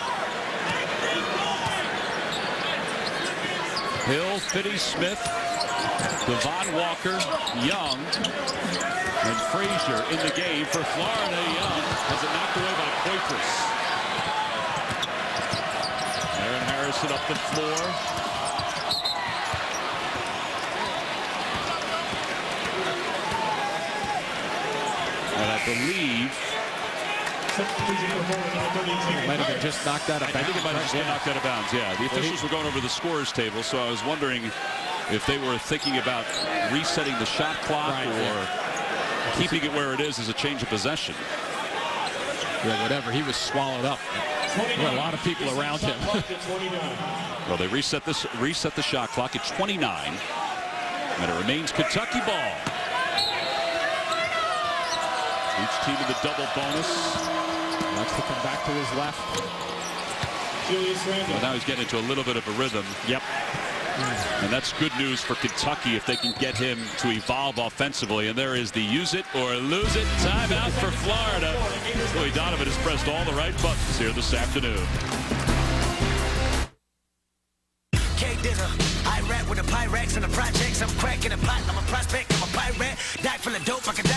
Hill, Finney-Smith, Devon Walker, Young, and Frazier in the game for Florida. Young has it knocked away by Poitras. Aaron Harrison up the floor. And I believe might have been just knocked out of bounds. I think it might have just been knocked out of bounds, yeah. The officials were going over the scorers table, so I was wondering if they were thinking about resetting the shot clock or keeping it where it is as a change of possession. Yeah, whatever. He was swallowed up. There were a lot of people around him. Well, they reset the shot clock at 29, and it remains Kentucky ball. Each team in the double bonus. Wants to come back to his left. Well, now he's getting into a little bit of a rhythm. Yep. And that's good news for Kentucky if they can get him to evolve offensively. And there is the use it or lose it timeout for Florida. Willie Donovan has pressed all the right buttons here this afternoon. I rap with the Pyrex and the projects. I'm cracking a pot. I'm a prospect. I'm a pirate. Doc full of dope. I can die.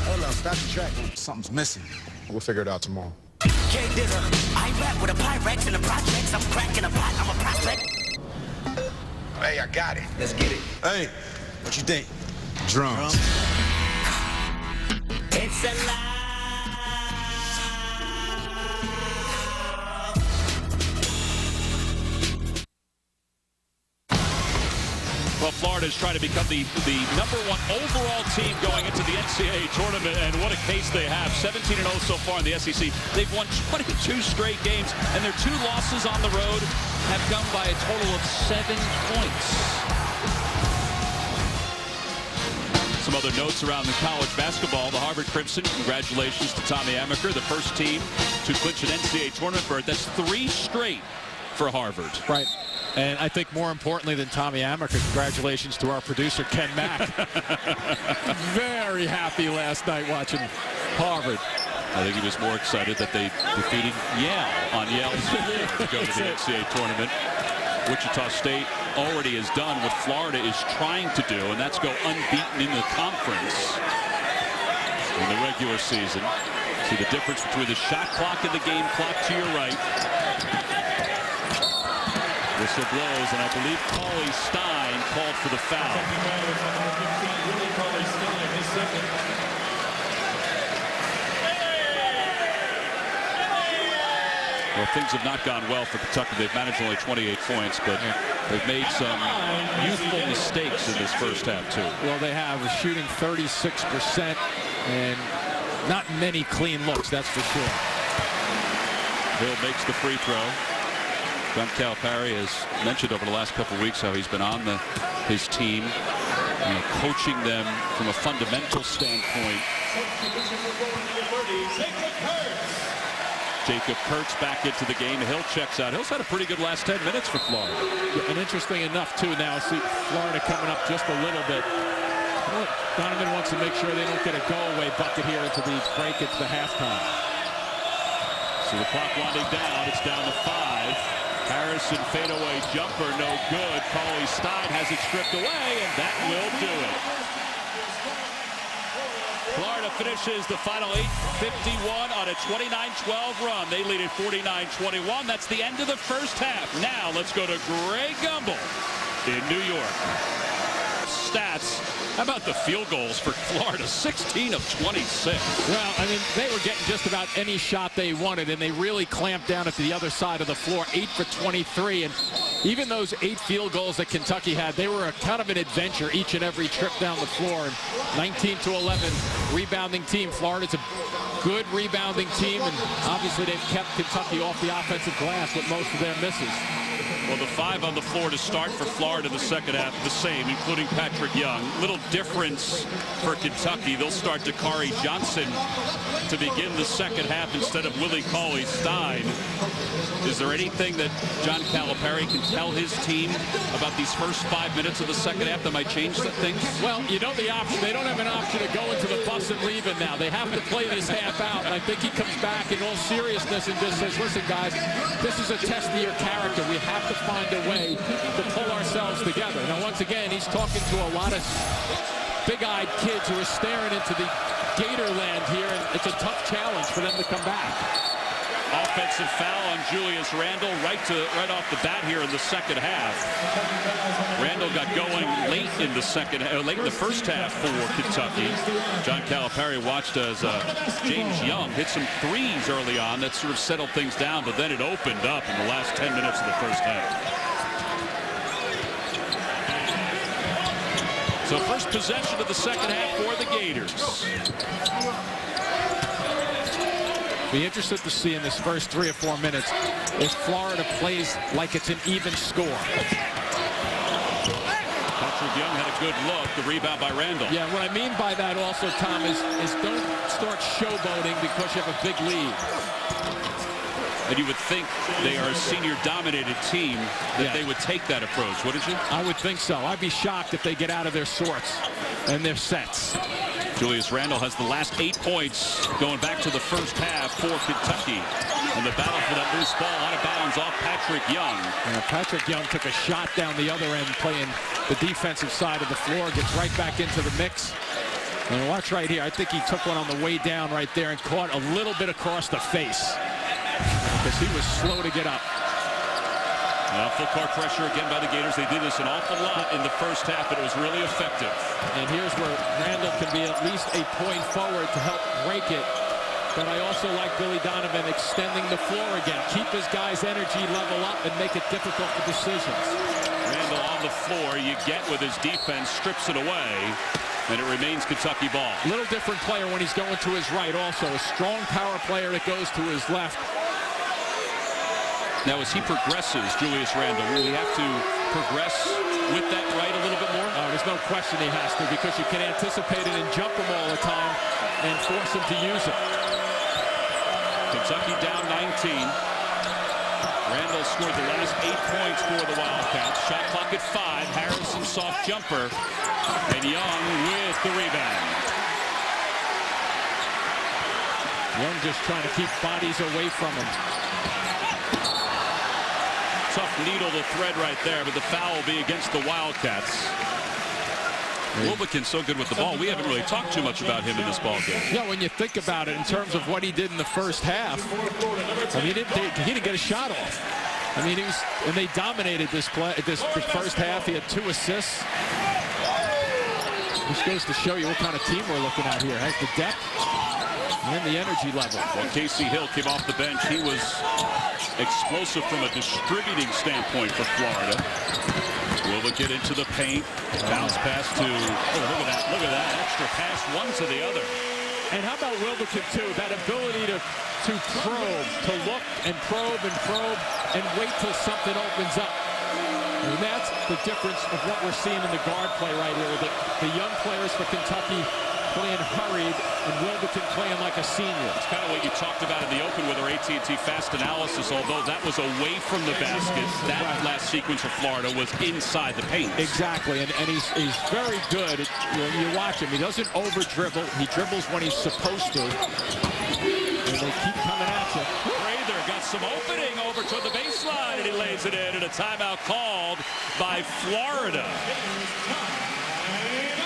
Hold on, stop the track. Something's missing. We'll figure it out tomorrow. I rap with the Pyrex and the projects. I'm cracking a pot. I'm a prospect. Hey, I got it. Let's get it. Hey, what you think? Drums. It's a lie. Well, Florida's trying to become the #1 overall team going into the NCAA tournament, and what a case they have. 17-0 so far in the SEC. They've won 22 straight games, and their 2 losses on the road have come by a total of 7 points. Some other notes around the college basketball. The Harvard Crimson, congratulations to Tommy Amaker, the first team to clinch an NCAA tournament berth. That's 3 straight for Harvard. Right. And I think more importantly than Tommy Amaker, congratulations to our producer, Ken Mack. Very happy last night watching Harvard. I think he was more excited that they defeated Yale on Yale's to go to the NCAA tournament. Wichita State already has done what Florida is trying to do, and that's go unbeaten in the conference in the regular season. See the difference between the shot clock and the game clock to your right. Whistle blows, and I believe Cauley Stein called for the foul. Well, things have not gone well for Kentucky. They've managed only 28 points, but they've made some youthful mistakes in this first half, too. Well, they have shooting 36% and not many clean looks, that's for sure. Hill makes the free throw. John Calipari has mentioned over the last couple of weeks how he's been on his team, coaching them from a fundamental standpoint. Jacob Kurtz back into the game. Hill checks out. Hill's had a pretty good last 10 minutes for Florida. Yeah, and interesting enough, too, now see Florida coming up just a little bit. Donovan wants to make sure they don't get a go-away bucket here into the break into the halftime. So the clock winding down. It's down to 5. Harrison fadeaway jumper, no good. Cauley Stein has it stripped away, and that will do it. Florida finishes the final 8:51 on a 29-12 run. They lead at 49-21. That's the end of the first half. Now let's go to Greg Gumbel in New York. Stats. How about the field goals for Florida? 16 of 26. Well, I mean, they were getting just about any shot they wanted, and they really clamped down at the other side of the floor, 8 for 23. And even those 8 field goals that Kentucky had, they were a kind of an adventure each and every trip down the floor. And 19-11 rebounding team. Florida's a good rebounding team, and obviously they've kept Kentucky off the offensive glass with most of their misses. Well, the 5 on the floor to start for Florida in the second half, the same, including Patrick Young. Little difference for Kentucky. They'll start Dakari Johnson to begin the second half instead of Willie Cauley Stein. Is there anything that John Calipari can tell his team about these first 5 minutes of the second half that might change things? Well, you know the option. They don't have an option to go into the bus and leave it now. They have to play this half out. And I think he comes back in all seriousness and just says, listen, guys, this is a test of your character. We have to find a way to pull ourselves together. Now, once again, he's talking to a lot of big-eyed kids who are staring into the Gator land here, and it's a tough challenge for them to come back. Offensive foul on Julius Randle right off the bat here in the second half. Randle got going late in the first half for Kentucky. John Calipari watched as James Young hit some threes early on that sort of settled things down, but then it opened up in the last 10 minutes of the first half. So first possession of the second half for the Gators. Be interested to see in this first 3 or 4 minutes if Florida plays like it's an even score. Patrick Young had a good look. The rebound by Randle. Yeah, what I mean by that also, Tom, is don't start showboating because you have a big lead. And you would think they are a senior-dominated team that they would take that approach, wouldn't you? I would think so. I'd be shocked if they get out of their sorts and their sets. Julius Randle has the last 8 points going back to the first half for Kentucky. And the battle for that loose ball out of bounds off Patrick Young. Patrick Young took a shot down the other end playing the defensive side of the floor. Gets right back into the mix. And watch right here. I think he took one on the way down right there and caught a little bit across the face. Because he was slow to get up. Full court pressure again by the Gators. They did this an awful lot in the first half, but it was really effective. And here's where Randle can be at least a point forward to help break it. But I also like Billy Donovan extending the floor again. Keep his guys' energy level up and make it difficult for decisions. Randle on the floor. You get with his defense, strips it away, and it remains Kentucky ball. A little different player when he's going to his right also. A strong power player that goes to his left. Now, as he progresses, Julius Randle, will he have to progress with that right a little bit more? Oh, there's no question he has to, because you can anticipate it and jump him all the time and force him to use it. Kentucky down 19. Randle scored the last 8 points for the Wildcats. Shot clock at 5. Harrison soft jumper. And Young with the rebound. Young just trying to keep bodies away from him. Tough needle to thread right there, but the foul will be against the Wildcats. Wilbekin's so good with the ball. We haven't really talked too much about him in this ball game. Yeah, when you think about it in terms of what he did in the first half, I mean, he didn't get a shot off. I mean, and they dominated the first half. He had 2 assists. This goes to show you what kind of team we're looking at here. Has the depth and the energy level. Well, Casey Hill came off the bench. He was explosive from a distributing standpoint for Florida. Wilbekin into the paint. Bounce pass to, look at that extra pass, one to the other. And how about Wilbekin too? That ability to probe, to look and probe and wait till something opens up. And that's the difference of what we're seeing in the guard play right here. The young players for Kentucky playing hurried, and Wilbekin playing like a senior. It's kind of what you talked about in the open with our AT&T fast analysis, although that was away from the basket. That last sequence for Florida was inside the paint. Exactly, and he's very good. When you watch him, he doesn't over-dribble. He dribbles when he's supposed to. And they keep coming at you. Prather got some opening over to the baseline, and he lays it in, and a timeout called by Florida.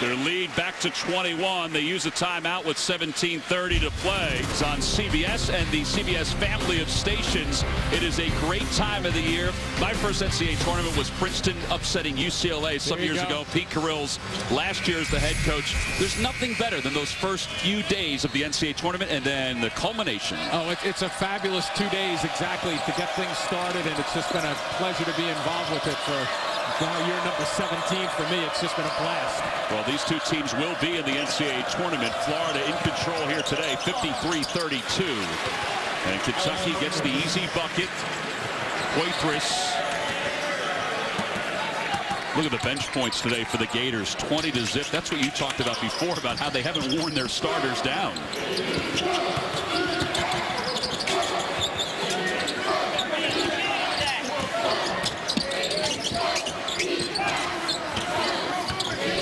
Their lead back to 21. They use a timeout with 17:30 to play. It's on CBS and the CBS family of stations. It is a great time of the year. My first NCAA tournament was Princeton upsetting UCLA some years ago. Pete Carrill's last year as the head coach. There's nothing better than those first few days of the NCAA tournament and then the culmination. Oh, it's a fabulous 2 days exactly to get things started, and it's just been a pleasure to be involved with it for now year number 17 for me. It's just been a blast. Well, these two teams will be in the NCAA tournament. Florida in control here today, 53-32. And Kentucky gets the easy bucket. Poitras. Look at the bench points today for the Gators, 20-0. That's what you talked about before, about how they haven't worn their starters down.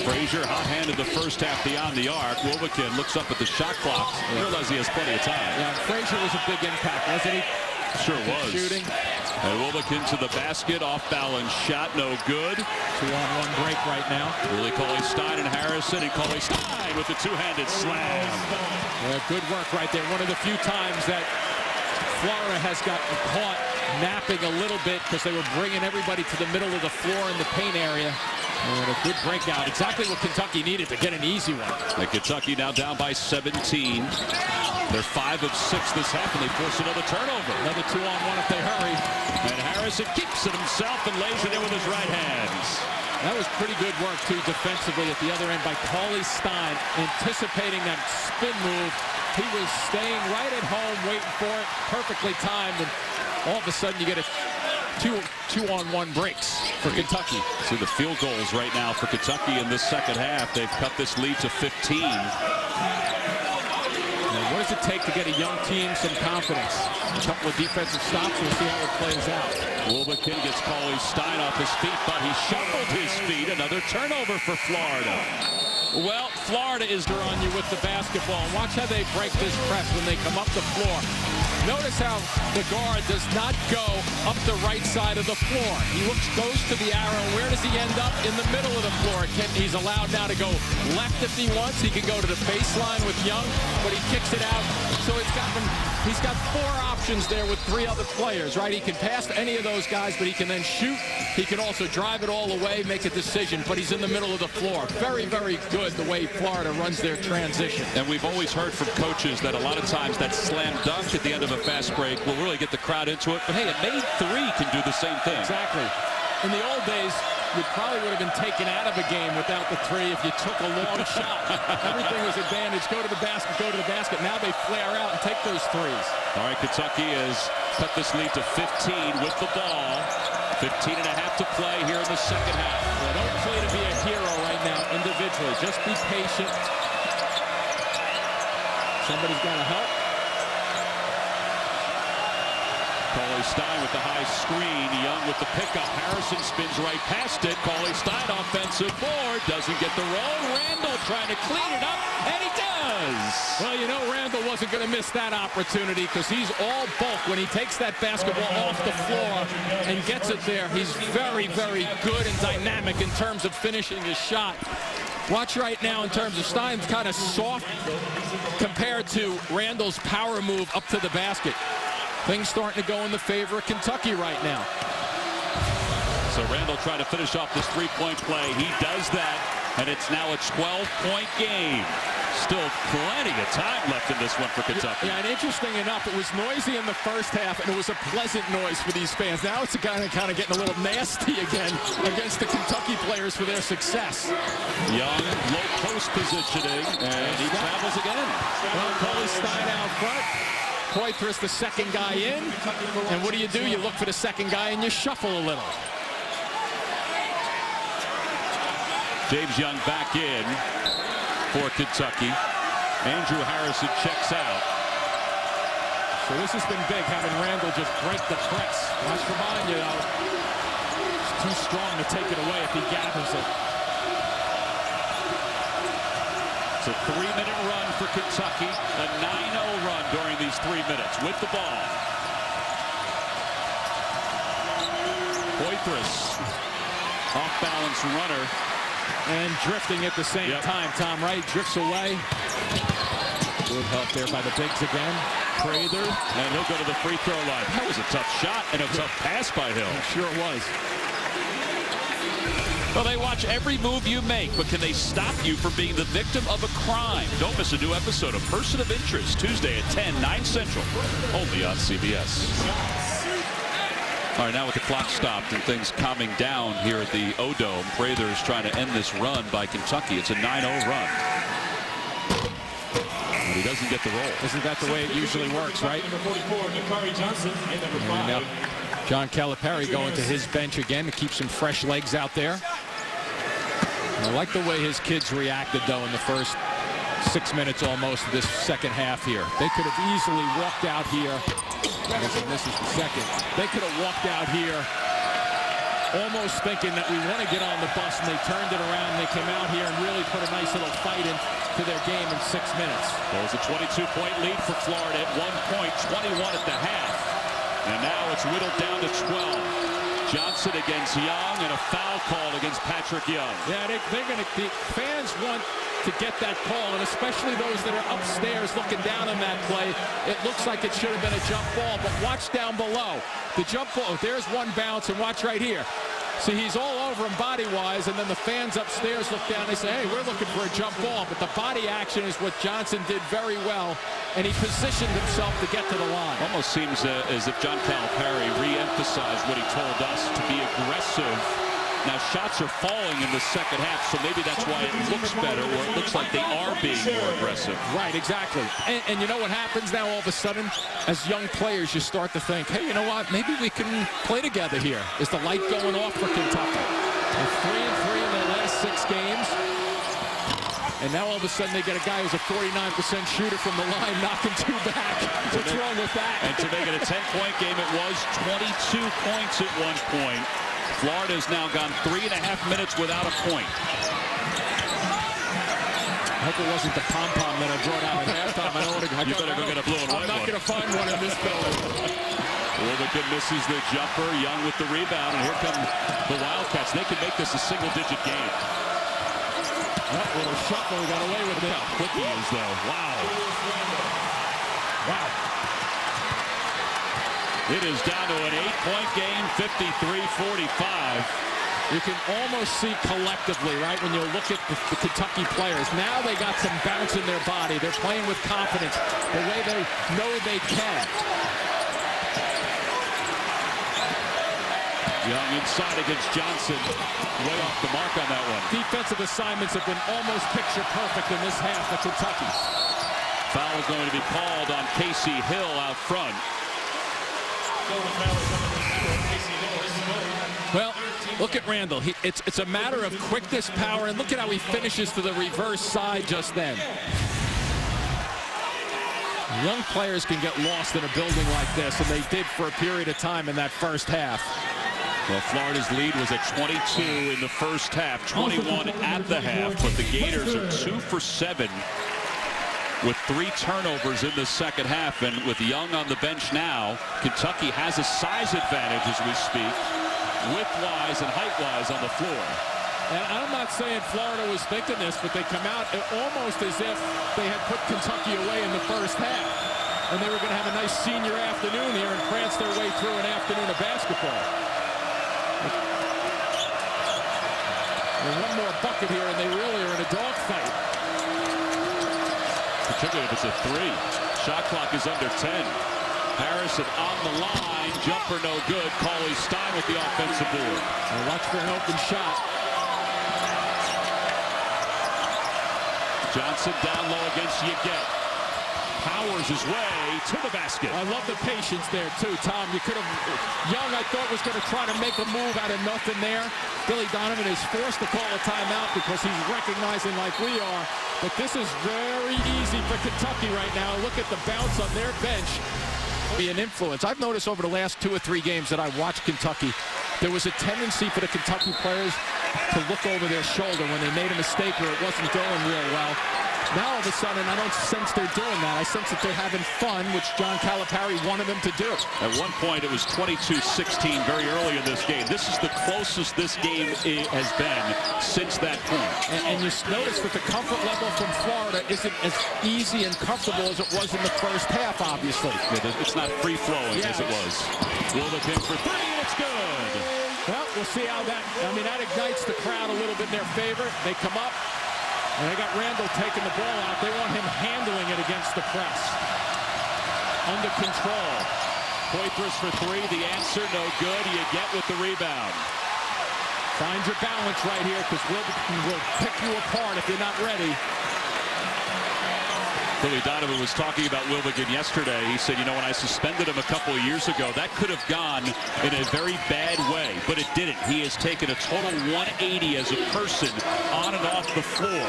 Frazier hot-handed the first half beyond the arc. Wilbekin looks up at the shot clock. Realizes he has plenty of time. Yeah, Frazier was a big impact, wasn't he? Sure was. Shooting. And Wilbekin to the basket, off-balance shot, no good. 2-on-1 break right now. Willie Cauley-Stein and Harrison, and Cauley-Stein with the two-handed slam. Yeah, good work right there. One of the few times that Florida has gotten caught napping a little bit because they were bringing everybody to the middle of the floor in the paint area. And a good breakout. Exactly what Kentucky needed to get an easy one. And Kentucky now down by 17. They're 5 of 6 this half, and they force another turnover. Another 2-on-1 if they hurry. And Harrison keeps it himself and lays it in with his right hands. That was pretty good work, too, defensively at the other end by Cauley-Stein, anticipating that spin move. He was staying right at home, waiting for it, perfectly timed, and all of a sudden you get a two-on-one breaks for Kentucky. See the field goals right now for Kentucky in this second half. They've cut this lead to 15. Now, what does it take to get a young team some confidence? A couple of defensive stops. We'll see how it plays out. Wilbekin gets Cauley Stein off his feet, but he shuffled his feet. Another turnover for Florida. Well, Florida is on you with the basketball. And watch how they break this press when they come up the floor. Notice how the guard does not go up the right side of the floor. He goes to the arrow. Where does he end up? In the middle of the floor. He's allowed now to go left if he wants. He can go to the baseline with Young, but he kicks it out. So he's got 4 options there with 3 other players, right? He can pass to any of those guys, but he can then shoot. He can also drive it all away, make a decision, but he's in the middle of the floor. Very, very good the way Florida runs their transition. And we've always heard from coaches that a lot of times that slam dunk at the end of a fast break will really get the crowd into it. But hey, a made 3 can do the same thing. Exactly. In the old days, you probably would have been taken out of a game without the 3 if you took a long shot. Everything was advantage. Go to the basket, go to the basket. Now they flare out and take those 3s. All right, Kentucky has cut this lead to 15 with the ball. 15 and a half to play here in the second half. Well, don't play to be a hero right now individually. Just be patient. Somebody's got to help. Cauley Stein with the high screen. Young with the pickup. Harrison spins right past it. Cauley Stein offensive board. Doesn't get the roll. Randall trying to clean it up, and he does. Well, you know Randall wasn't going to miss that opportunity because he's all bulk. When he takes that basketball off the floor and gets it there, he's very, very good and dynamic in terms of finishing his shot. Watch right now in terms of Stein's kind of soft compared to Randall's power move up to the basket. Things starting to go in the favor of Kentucky right now. So Randall trying to finish off this 3-point play. He does that, and it's now a 12-point game. Still plenty of time left in this one for Kentucky. Yeah, and interesting enough, it was noisy in the first half, and it was a pleasant noise for these fans. Now it's kind of getting a little nasty again against the Kentucky players for their success. Young, low post positioning, and he travels again. Well, Cauley Stein out front. Poitras the second guy in. And what do? You look for the second guy and you shuffle a little. James Young back in for Kentucky. Andrew Harrison checks out. So this has been big, having Randall just break the press. Watch for Manya, though. It's too strong to take it away if he gathers it. It's a 3-minute run for Kentucky. A 9-0 run during these 3 minutes with the ball. Poitras, off-balance runner. And drifting at the same time. Tom Wright drifts away. Good help there by the bigs again. Prather. And he'll go to the free throw line. That was a tough shot and a tough pass by Hill. Sure it was. Well, they watch every move you make, but can they stop you from being the victim of a crime? Don't miss a new episode of Person of Interest, Tuesday at 10, 9 Central, only on CBS. All right, now with the clock stopped and things calming down here at the O-Dome, Prather's trying to end this run by Kentucky. It's a 9-0 run. But he doesn't get the roll. Isn't that the way it usually works, right? And now John Calipari going to his bench again to keep some fresh legs out there. I like the way his kids reacted, though, in the first 6 minutes almost of this second half here. They could have easily walked out here. This is the second. They could have walked out here almost thinking that we want to get on the bus, and they turned it around, and they came out here and really put a nice little fight into their game in 6 minutes. Well, it was a 22-point lead for Florida at 1 point, 21 at the half. And now it's whittled down to 12. Johnson against Young, and a foul call against Patrick Young. Yeah, the fans want to get that call, and especially those that are upstairs looking down on that play. It looks like it should have been a jump ball, but watch down below. The jump ball, there's one bounce, and watch right here. See, he's all over him body-wise, and then the fans upstairs look down and they say, hey, we're looking for a jump ball. But the body action is what Johnson did very well, and he positioned himself to get to the line. Almost seems as if John Calipari re-emphasized what he told us, to be aggressive. Now, shots are falling in the second half, so maybe that's why it looks better, or it looks like they are being more aggressive. Right, exactly. And you know what happens now all of a sudden? As young players, you start to think, hey, you know what? Maybe we can play together here. Is the light going off for Kentucky? They're 3-3 in their last 6 games. And now all of a sudden they get a guy who's a 49% shooter from the line knocking 2 back. What's wrong with that? And to make it a 10-point game, it was 22 points at one point. Florida has now gone 3.5 minutes without a point. I hope it wasn't the pom-pom that I brought out at halftime. I don't want to. You better go get a blue and white one. I'm not going to find one in this building. Wildcats misses the jumper. Young with the rebound, and here come the Wildcats. They can make this a single-digit game. Little shuffle, got away with it. How quick he is, though. Wow. Wow. It is down to an 8-point game, 53-45. You can almost see collectively, right, when you look at the Kentucky players. Now they got some bounce in their body. They're playing with confidence, the way they know they can. Young inside against Johnson. Way off the mark on that one. Defensive assignments have been almost picture perfect in this half for Kentucky. Foul is going to be called on Casey Hill out front. Well, look at Randall. It's a matter of quickness, power, and look at how he finishes to the reverse side just then. Young players can get lost in a building like this, and they did for a period of time in that first half. Well, Florida's lead was at 22 in the first half, 21 at the half, but the Gators are 2 for 7 with 3 turnovers in the second half. And with Young on the bench now, Kentucky has a size advantage as we speak, width-wise and height-wise on the floor. And I'm not saying Florida was thinking this, but they come out almost as if they had put Kentucky away in the first half. And they were going to have a nice senior afternoon here and prance their way through an afternoon of basketball. And one more bucket here, and they really are in a dogfight. Particularly if it's a 3. Shot clock is under 10. Harrison on the line. Jumper no good. Cauley Stein with the offensive board. And watch for an open shot. Johnson down low against Yeget. Powers his way to the basket. I love the patience there, too, Tom. You could have... Young, I thought, was going to try to make a move out of nothing there. Billy Donovan is forced to call a timeout because he's recognizing like we are. But this is very easy for Kentucky right now. Look at the bounce on their bench. Be an influence. I've noticed over the last 2 or 3 games that I watched Kentucky, there was a tendency for the Kentucky players to look over their shoulder when they made a mistake or it wasn't going real well. Now all of a sudden I don't sense they're doing that. I sense that they're having fun, which John Calipari wanted them to do. At one point it was 22-16 very early in this game. This is the closest this game has been since that point. And you notice that the comfort level from Florida isn't as easy and comfortable as it was in the first half, obviously. It's not free-flowing as it was. Wildcats for 3, and it's good. Well, we'll see how that, that ignites the crowd a little bit in their favor. They come up. And they got Randall taking the ball out. They want him handling it against the press. Under control. Poitras for 3. The answer, no good. Yeget with the rebound. Find your balance right here because we'll pick you apart if you're not ready. Billy Donovan was talking about Wildcats yesterday. He said, when I suspended him a couple of years ago, that could have gone in a very bad way, but it didn't. He has taken a total 180 as a person on and off the floor.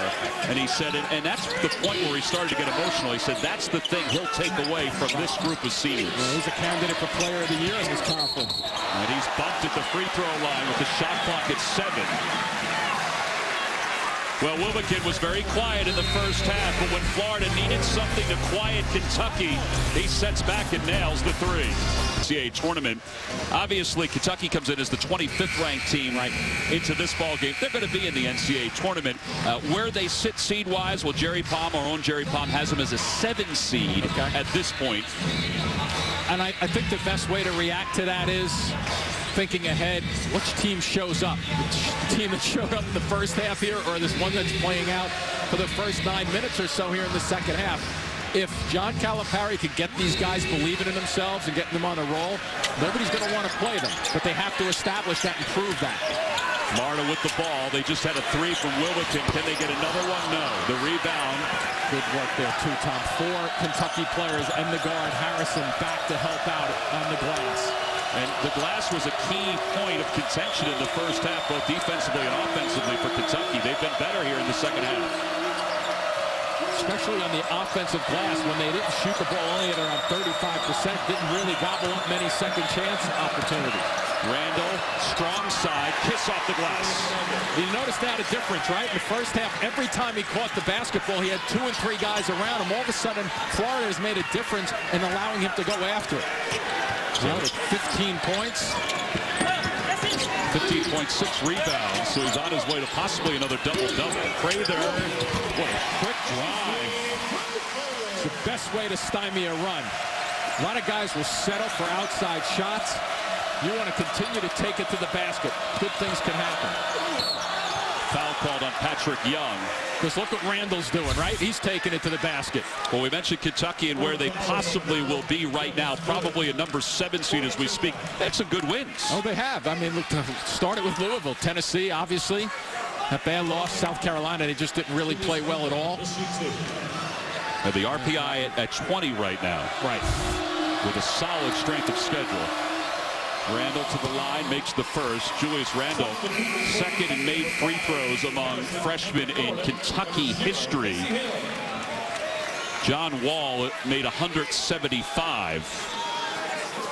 And he said, and that's the point where he started to get emotional. He said, that's the thing he'll take away from this group of seniors. Yeah, he's a candidate for Player of the Year in this conference. And he's bumped at the free throw line with the shot clock at 7. Well, Wildcats was very quiet in the first half, but when Florida needed something to quiet Kentucky, he sets back and nails the 3. NCAA tournament. Obviously, Kentucky comes in as the 25th ranked team right into this ball game. They're going to be in the NCAA tournament. Where they sit seed-wise, well, Jerry Palm, our own Jerry Palm, has them as a 7 seed at this point. And I think the best way to react to that is thinking ahead, which team shows up? The team that showed up in the first half here, or this one that's playing out for the first 9 minutes or so here in the second half. If John Calipari could get these guys believing in themselves and getting them on a roll, nobody's going to want to play them. But they have to establish that and prove that. Florida with the ball. They just had a 3 from Wildcats. Can they get another one? No. The rebound. Good work there, too, Tom. 4 Kentucky players and the guard, Harrison, back to help out on the glass. And the glass was a key point of contention in the first half, both defensively and offensively for Kentucky. They've been better here in the second half. especially on the offensive glass, when they didn't shoot the ball only at around 35%, didn't really gobble up many second chance opportunities. Randall, strong side, kiss off the glass. You notice now the difference, right? In the first half, every time he caught the basketball, he had 2 and 3 guys around him. All of a sudden, Florida has made a difference in allowing him to go after it. Now with 15 points. 15.6 rebounds, so he's on his way to possibly another double-double. Prather, what a quick drive. It's the best way to stymie a run. A lot of guys will settle for outside shots. You want to continue to take it to the basket. Good things can happen. Foul called on Patrick Young. Because look what Randall's doing, right? He's taking it to the basket. Well, we mentioned Kentucky and where they possibly will be right now. Probably a number 7 seed as we speak. That's some good wins. Oh, they have. I mean, look, started with Louisville. Tennessee, obviously. That bad loss. South Carolina, they just didn't really play well at all. And the RPI at 20 right now. Right. With a solid strength of schedule. Randall to the line, makes the first. Julius Randall, second in made free throws among freshmen in Kentucky history. John Wall made 175.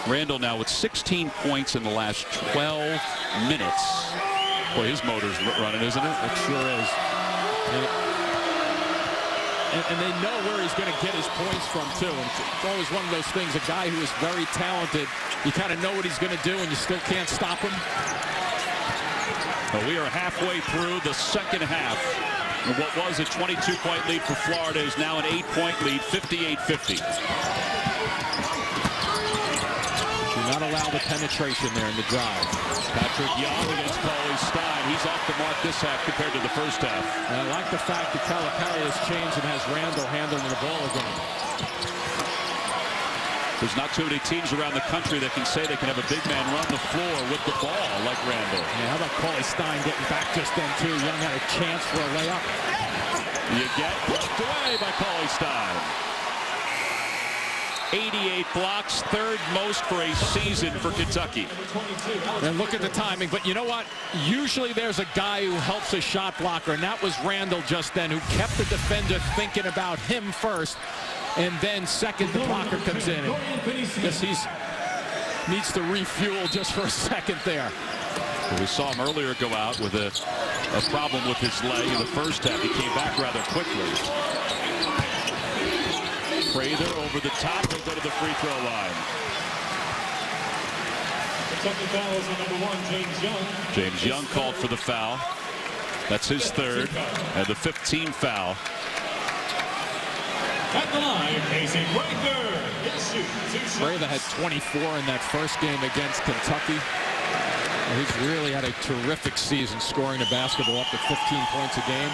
Randall now with 16 points in the last 12 minutes. Boy, his motor's running, isn't it? It sure is. And they know where he's going to get his points from, too. And it's always one of those things, a guy who is very talented, you kind of know what he's going to do, and you still can't stop him. Well, we are halfway through the second half. And what was a 22-point lead for Florida is now an 8-point lead, 58-50. Do not allow the penetration there in the drive. Patrick Young against Cauley Stein. He's off the mark this half compared to the first half. And I like the fact that Calipari has changed and has Randall handling the ball again. There's not too many teams around the country that can say they can have a big man run the floor with the ball like Randall. Yeah, how about Cauley Stein getting back just then, too? Young had a chance for a layup. You get pushed away by Cauley Stein. 88 blocks, third most for a season for Kentucky. And look at the timing, but you know what? Usually there's a guy who helps a shot blocker, and that was Randall just then, who kept the defender thinking about him first, and then second the blocker comes in. Guess he needs to refuel just for a second there. Well, we saw him earlier go out with a problem with his leg in the first half. He came back rather quickly. Prather over the top and go to the free throw line. Kentucky fouls on number 1, James Young. James Young called for the foul. That's his third. And the 15th foul. At the line, Casey Prather. Prather had 24 in that first game against Kentucky. He's really had a terrific season scoring the basketball up to 15 points a game.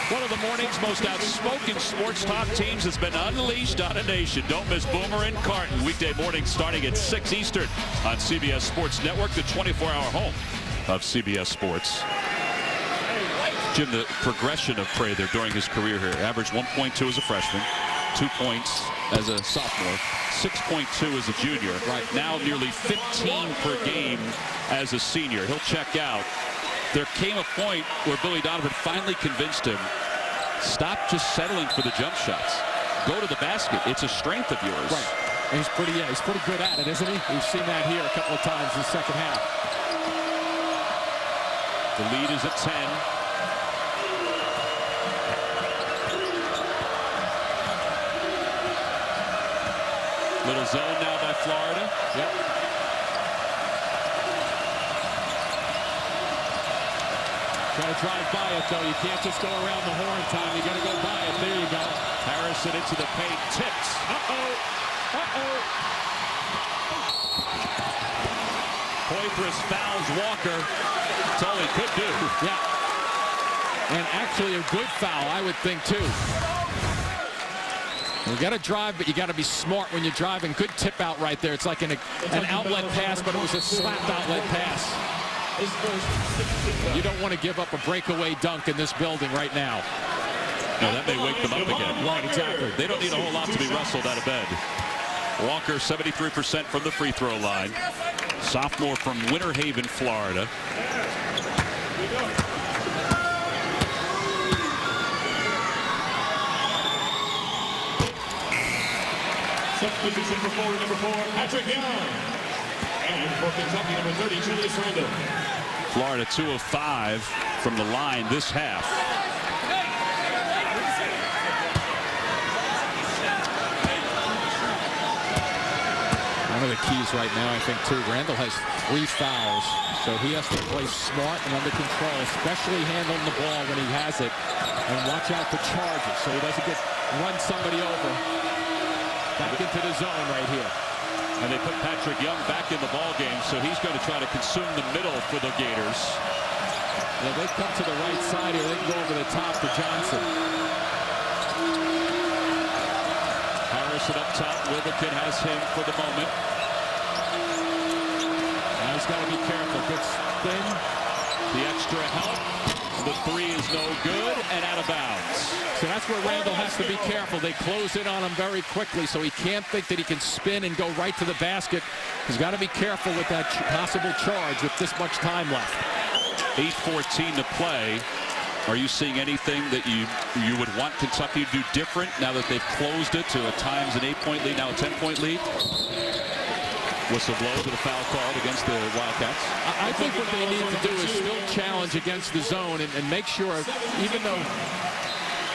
One of the morning's most outspoken sports talk teams has been unleashed on a nation. Don't miss Boomer and Carton weekday mornings starting at 6 Eastern on CBS Sports Network, the 24-hour home of CBS Sports. Jim, the progression of Prather during his career here, averaged 1.2 as a freshman, 2 points as a sophomore, 6.2 as a junior. Right now, nearly 15 per game as a senior. He'll check out. There came a point where Billy Donovan finally convinced him, stop just settling for the jump shots. Go to the basket. It's a strength of yours. Right. And he's pretty good at it, isn't he? We've seen that here a couple of times in the second half. The lead is at 10. Little zone now by Florida. Yep. Got to drive by it, though. You can't just go around the horn time. You got to go by it. There you go. Harrison into the paint. Tips. Poitras fouls Walker. That's all he could do. Yeah. And actually a good foul, I would think, too. You got to drive, but you got to be smart when you're driving. Good tip out right there. It's like an outlet pass, but it was a slapped outlet pass. You don't want to give up a breakaway dunk in this building right now. No, that may wake them up again. Right, exactly. They don't need a whole lot to be wrestled out of bed. Walker, 73% from the free throw line. Sophomore from Winter Haven, Florida. Substitution for forward number 4, Patrick Young. And for Kentucky, number 30, Julius Randle. Florida 2 of 5 from the line this half. One of the keys right now, I think, too, Randle has 3 fouls, so he has to play smart and under control, especially handling the ball when he has it, and watch out for charges so he doesn't run somebody over. Back into the zone right here. And they put Patrick Young back in the ball game, so he's going to try to consume the middle for the Gators. Yeah, they come to the right side here. They can go over the top to Johnson. Harrison up top. Wilbekin has him for the moment. Now he's got to be careful. Good spin. The extra help. The 3 is no good and out of bounds. So that's where Randle has to be careful. They close in on him very quickly, so he can't think that he can spin and go right to the basket. He's got to be careful with that possible charge with this much time left. 8:14 to play. Are you seeing anything that you would want Kentucky to do different now that they've closed it to at times an 8-point lead, now a 10-point lead? Whistle blow to the foul called against the Wildcats. I think what they need to do is still challenge against the zone and make sure, even though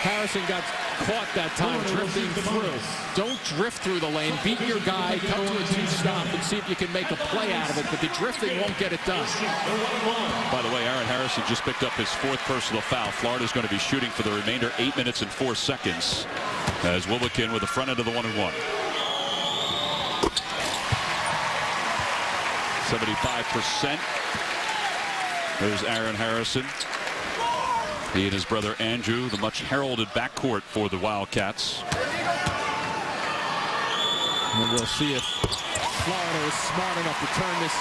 Harrison got caught that time drifting through, don't drift through the lane. Beat your guy, come to a 2-stop, and see if you can make a play out of it, but the drifting won't get it done. By the way, Aaron Harrison just picked up his 4th personal foul. Florida's going to be shooting for the remainder 8 minutes and 4 seconds as Wilbekin with the front end of the 1-and-1. 75%. There's Aaron Harrison. He and his brother Andrew, the much heralded backcourt for the Wildcats. And we'll see if Florida is smart enough to turn this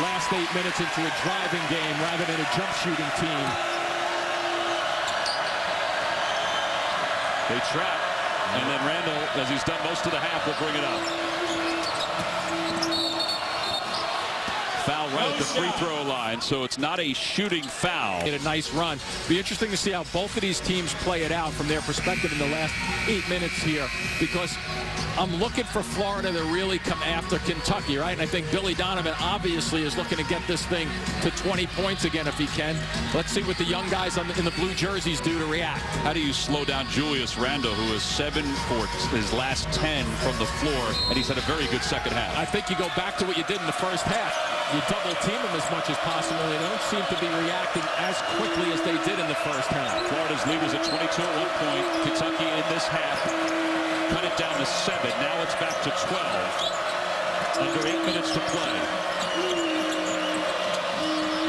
last 8 minutes into a driving game rather than a jump shooting team. They trap, and then Randle, as he's done most of the half, will bring it up. Foul right at the free throw line, so it's not a shooting foul. Get a nice run. Be interesting to see how both of these teams play it out from their perspective in the last 8 minutes here, because I'm looking for Florida to really come after Kentucky, right? And I think Billy Donovan obviously is looking to get this thing to 20 points again if he can. Let's see what the young guys in the blue jerseys do to react. How do you slow down Julius Randle, who is 7 for his last 10 from the floor, and he's had a very good second half? I think you go back to what you did in the first half. You double team them as much as possible. They don't seem to be reacting as quickly as they did in the first half. Florida's lead was at 22 at one point. Kentucky in this half cut it down to 7. Now it's back to 12. Under 8 minutes to play.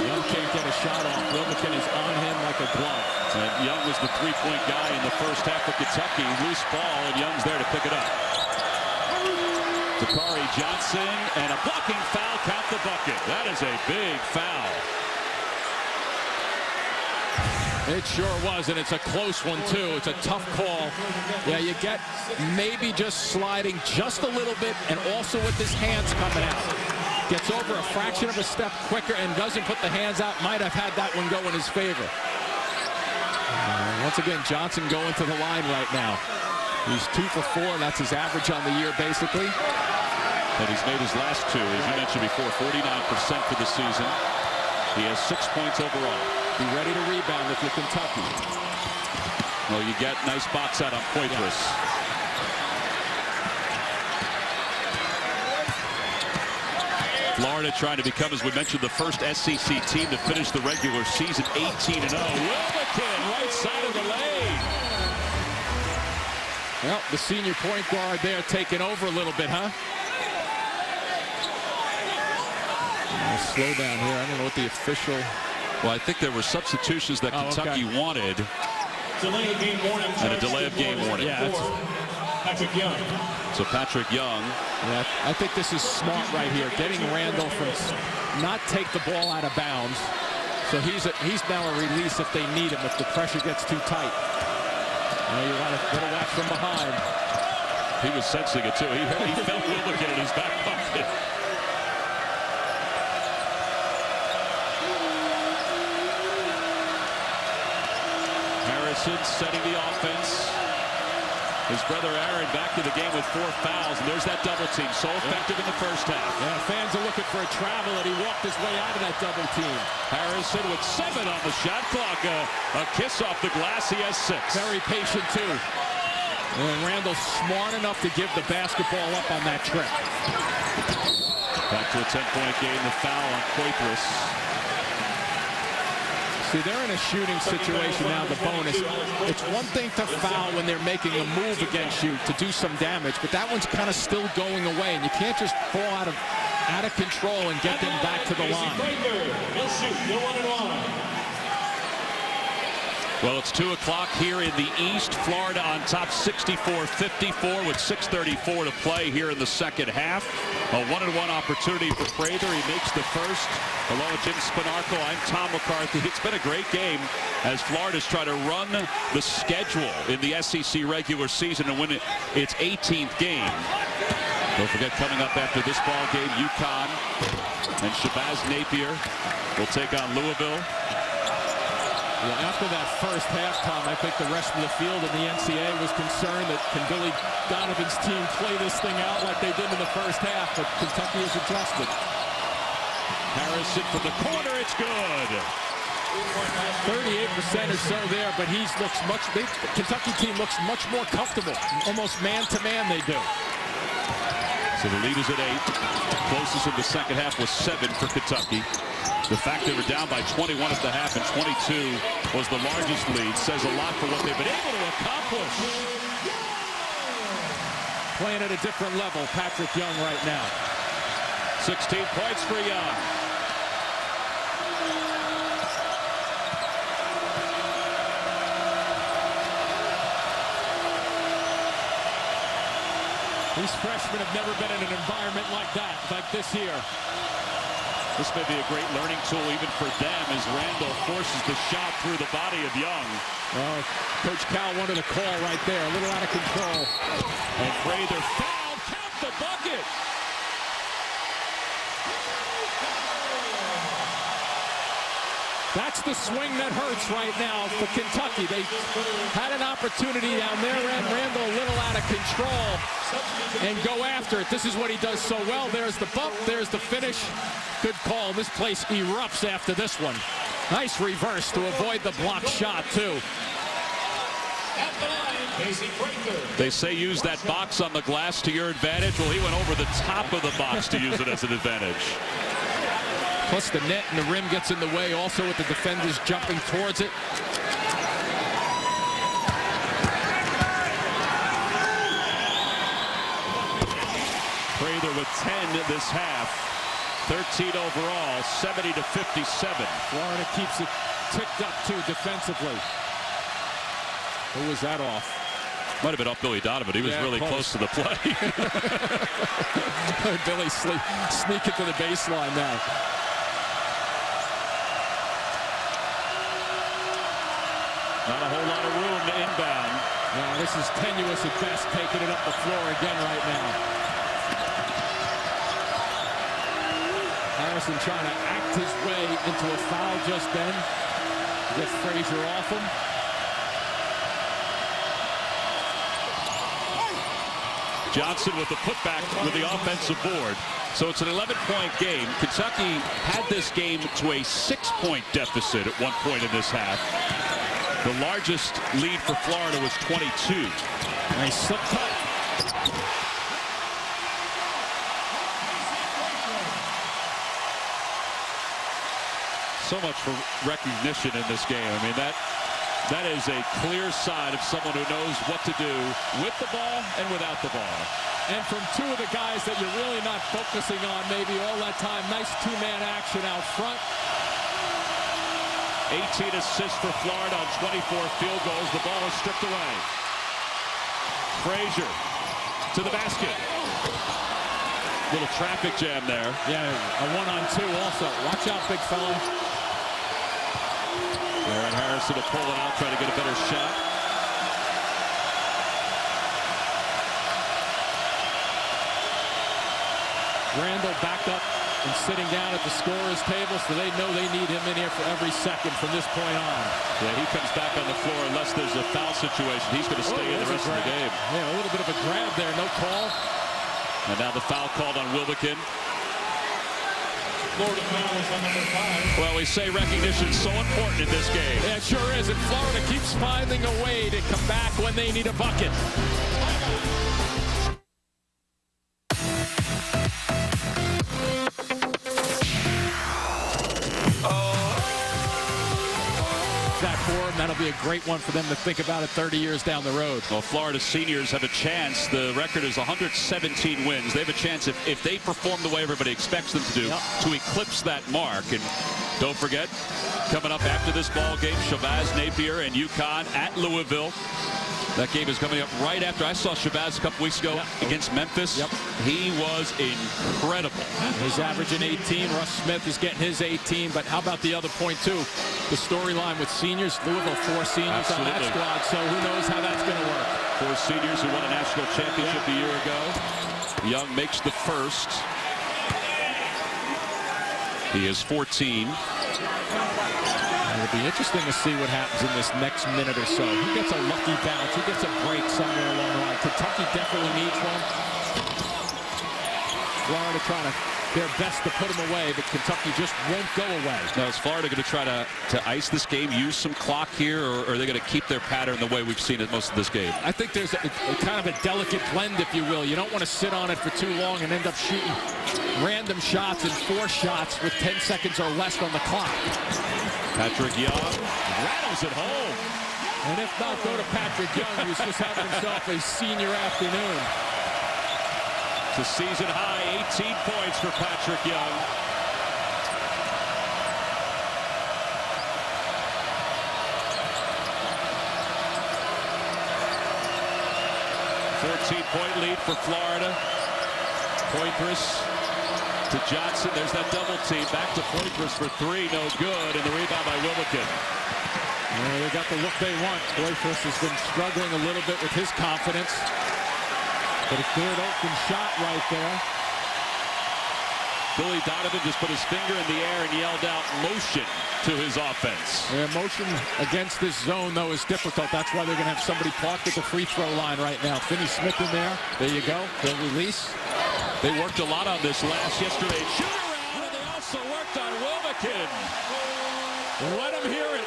Young can't get a shot off. Wilbekin is on him like a glove. And Young was the 3-point guy in the first half of Kentucky. Loose ball, and Young's there to pick it up. Dakari Johnson, and a blocking foul, count the bucket. That is a big foul. It sure was, and it's a close one, too. It's a tough call. Yeah, you get maybe just sliding just a little bit, and also with his hands coming out. Gets over a fraction of a step quicker and doesn't put the hands out. Might have had that one go in his favor. Once again, Johnson going to the line right now. He's 2 for 4, and that's his average on the year, basically. And he's made his last 2, as you mentioned before, 49% for the season. He has 6 points overall. Be ready to rebound if you're Kentucky. Well, you get nice box out on Poitras. Florida trying to become, as we mentioned, the first SEC team to finish the regular season 18-0. Wilbekin, right side of the lane. Well, the senior point guard there taking over a little bit, huh? Slow down here. I don't know what the official... Well, I think there were substitutions that Kentucky wanted. Delay of game warning. And a delay of game warning. Yeah, Patrick Young. So Patrick Young. Yeah, I think this is smart right here. Getting Randle from not take the ball out of bounds. So he's now a release if they need him, if the pressure gets too tight. You want to watch from behind. He was sensing it, too. He felt Wilbekin in his back pocket. Harrison setting the offense. His brother Aaron back to the game with 4 fouls, and there's that double team. So effective in the first half. Yeah, fans are looking for a travel, and he walked his way out of that double team. Harrison with 7 on the shot clock. A kiss off the glass. He has 6. Very patient, too. And Randall's smart enough to give the basketball up on that trip. Back to a 10-point game. The foul on Quaithless. See, they're in a shooting situation now, the bonus. It's one thing to foul when they're making a move against you to do some damage, but that one's kind of still going away, and you can't just fall out of control and get them back to the line. He'll shoot. You're 1-1. Well, it's 2 o'clock here in the East. Florida on top 64-54 with 6:34 to play here in the second half. A 1-1 opportunity for Prather. He makes the first. Hello, Jim Spinarco. I'm Tom McCarthy. It's been a great game as Florida's trying to run the schedule in the SEC regular season and win its 18th game. Don't forget, coming up after this ball game, UConn and Shabazz Napier will take on Louisville. Yeah, after that first halftime, I think the rest of the field in the NCAA was concerned that can Billy Donovan's team play this thing out like they did in the first half, but Kentucky has adjusted. Harrison from the corner, it's good. 38% or so there, but the Kentucky team looks much more comfortable, almost man-to-man they do. So the lead is at 8. Closest in the second half was 7 for Kentucky. The fact they were down by 21 at the half and 22 was the largest lead says a lot for what they've been able to accomplish. Playing at a different level, Patrick Young right now. 16 points for Young. These freshmen have never been in an environment like this here. This may be a great learning tool even for them as Randall forces the shot through the body of Young. Oh, Coach Cal wanted a call right there, a little out of control. And Prather fouled, count the bucket. That's the swing that hurts right now for Kentucky. They had an opportunity down there, and Randall a little out of control and go after it. This is what he does so well. There's the bump, there's the finish. Good call. This place erupts after this one. Nice reverse to avoid the block shot, too. They say use that box on the glass to your advantage. Well, he went over the top of the box to use it as an advantage. Plus the net and the rim gets in the way also with the defenders jumping towards it. Prather with 10 this half. 13 overall, 70-57. Florida keeps it ticked up too defensively. Who was that off? Might have been off Billy Donovan. He was really close to the play. Billy sneaking to the baseline now. Not a whole lot of room to inbound. No, this is tenuous at best, taking it up the floor again right now. Harrison trying to act his way into a foul just then. Get Frazier off him. Johnson with the putback with the offensive board. So it's an 11-point game. Kentucky had this game to a 6-point deficit at one point in this half. The largest lead for Florida was 22. Nice slip cut. So much for recognition in this game. I mean, that is a clear sign of someone who knows what to do with the ball and without the ball. And from two of the guys that you're really not focusing on maybe all that time. Nice two-man action out front. 18 assists for Florida on 24 field goals. The ball is stripped away. Frazier to the basket. Little traffic jam there. Yeah, a one-on-two also. Watch out, big fella. Aaron Harrison to pull it out, try to get a better shot. Randall backed up and sitting down at the scorer's table, so they know they need him in here for every second from this point on. Yeah, he comes back on the floor unless there's a foul situation. He's going to stay in the rest of the game. Yeah, a little bit of a grab there, no call. And now the foul called on Wilbekin. Florida fouls on number 5. Well, we say recognition is so important in this game. Yeah, it sure is. And Florida keeps finding a way to come back when they need a bucket. That for them, that'll be a great one for them to think about it 30 years down the road. Well, Florida seniors have a chance. The record is 117 wins. They have a chance, if they perform the way everybody expects them to do, to eclipse that mark. And don't forget, coming up after this ball game, Shabazz Napier and UConn at Louisville. That game is coming up right after. I saw Shabazz a couple weeks ago against Memphis. He was incredible. He's averaging 18. Russ Smith is getting his 18. But how about the other point, too? The storyline with seniors. Louisville, 4 seniors on that squad. So who knows how that's going to work. 4 seniors who won a national championship a year ago. Young makes the first. He is 14. It'll be interesting to see what happens in this next minute or so. Who gets a lucky bounce? Who gets a break somewhere along the line? Kentucky definitely needs one. Florida trying their best to put him away, but Kentucky just won't go away. Now, is Florida going to try to ice this game, use some clock here, or are they going to keep their pattern the way we've seen it most of this game? I think there's a kind of a delicate blend, if you will. You don't want to sit on it for too long and end up shooting random shots and 4 shots with 10 seconds or less on the clock. Patrick Young rattles it home. And if not, go to Patrick Young, who's just having himself a senior afternoon. It's a season high 18 points for Patrick Young. Point lead for Florida. Poitras to Johnson. There's that double team. Back to Poitras for 3. No good. And the rebound by Wilbekin. They got the look they want. Poitras has been struggling a little bit with his confidence. But a good open shot right there. Billy Donovan just put his finger in the air and yelled out motion to his offense. Yeah, motion against this zone, though, is difficult. That's why they're going to have somebody parked at the free throw line right now. Finney Smith in there. There you go. They'll release. They worked a lot on this yesterday. Shoot around, and they also worked on Wilbekin. Let him hear it.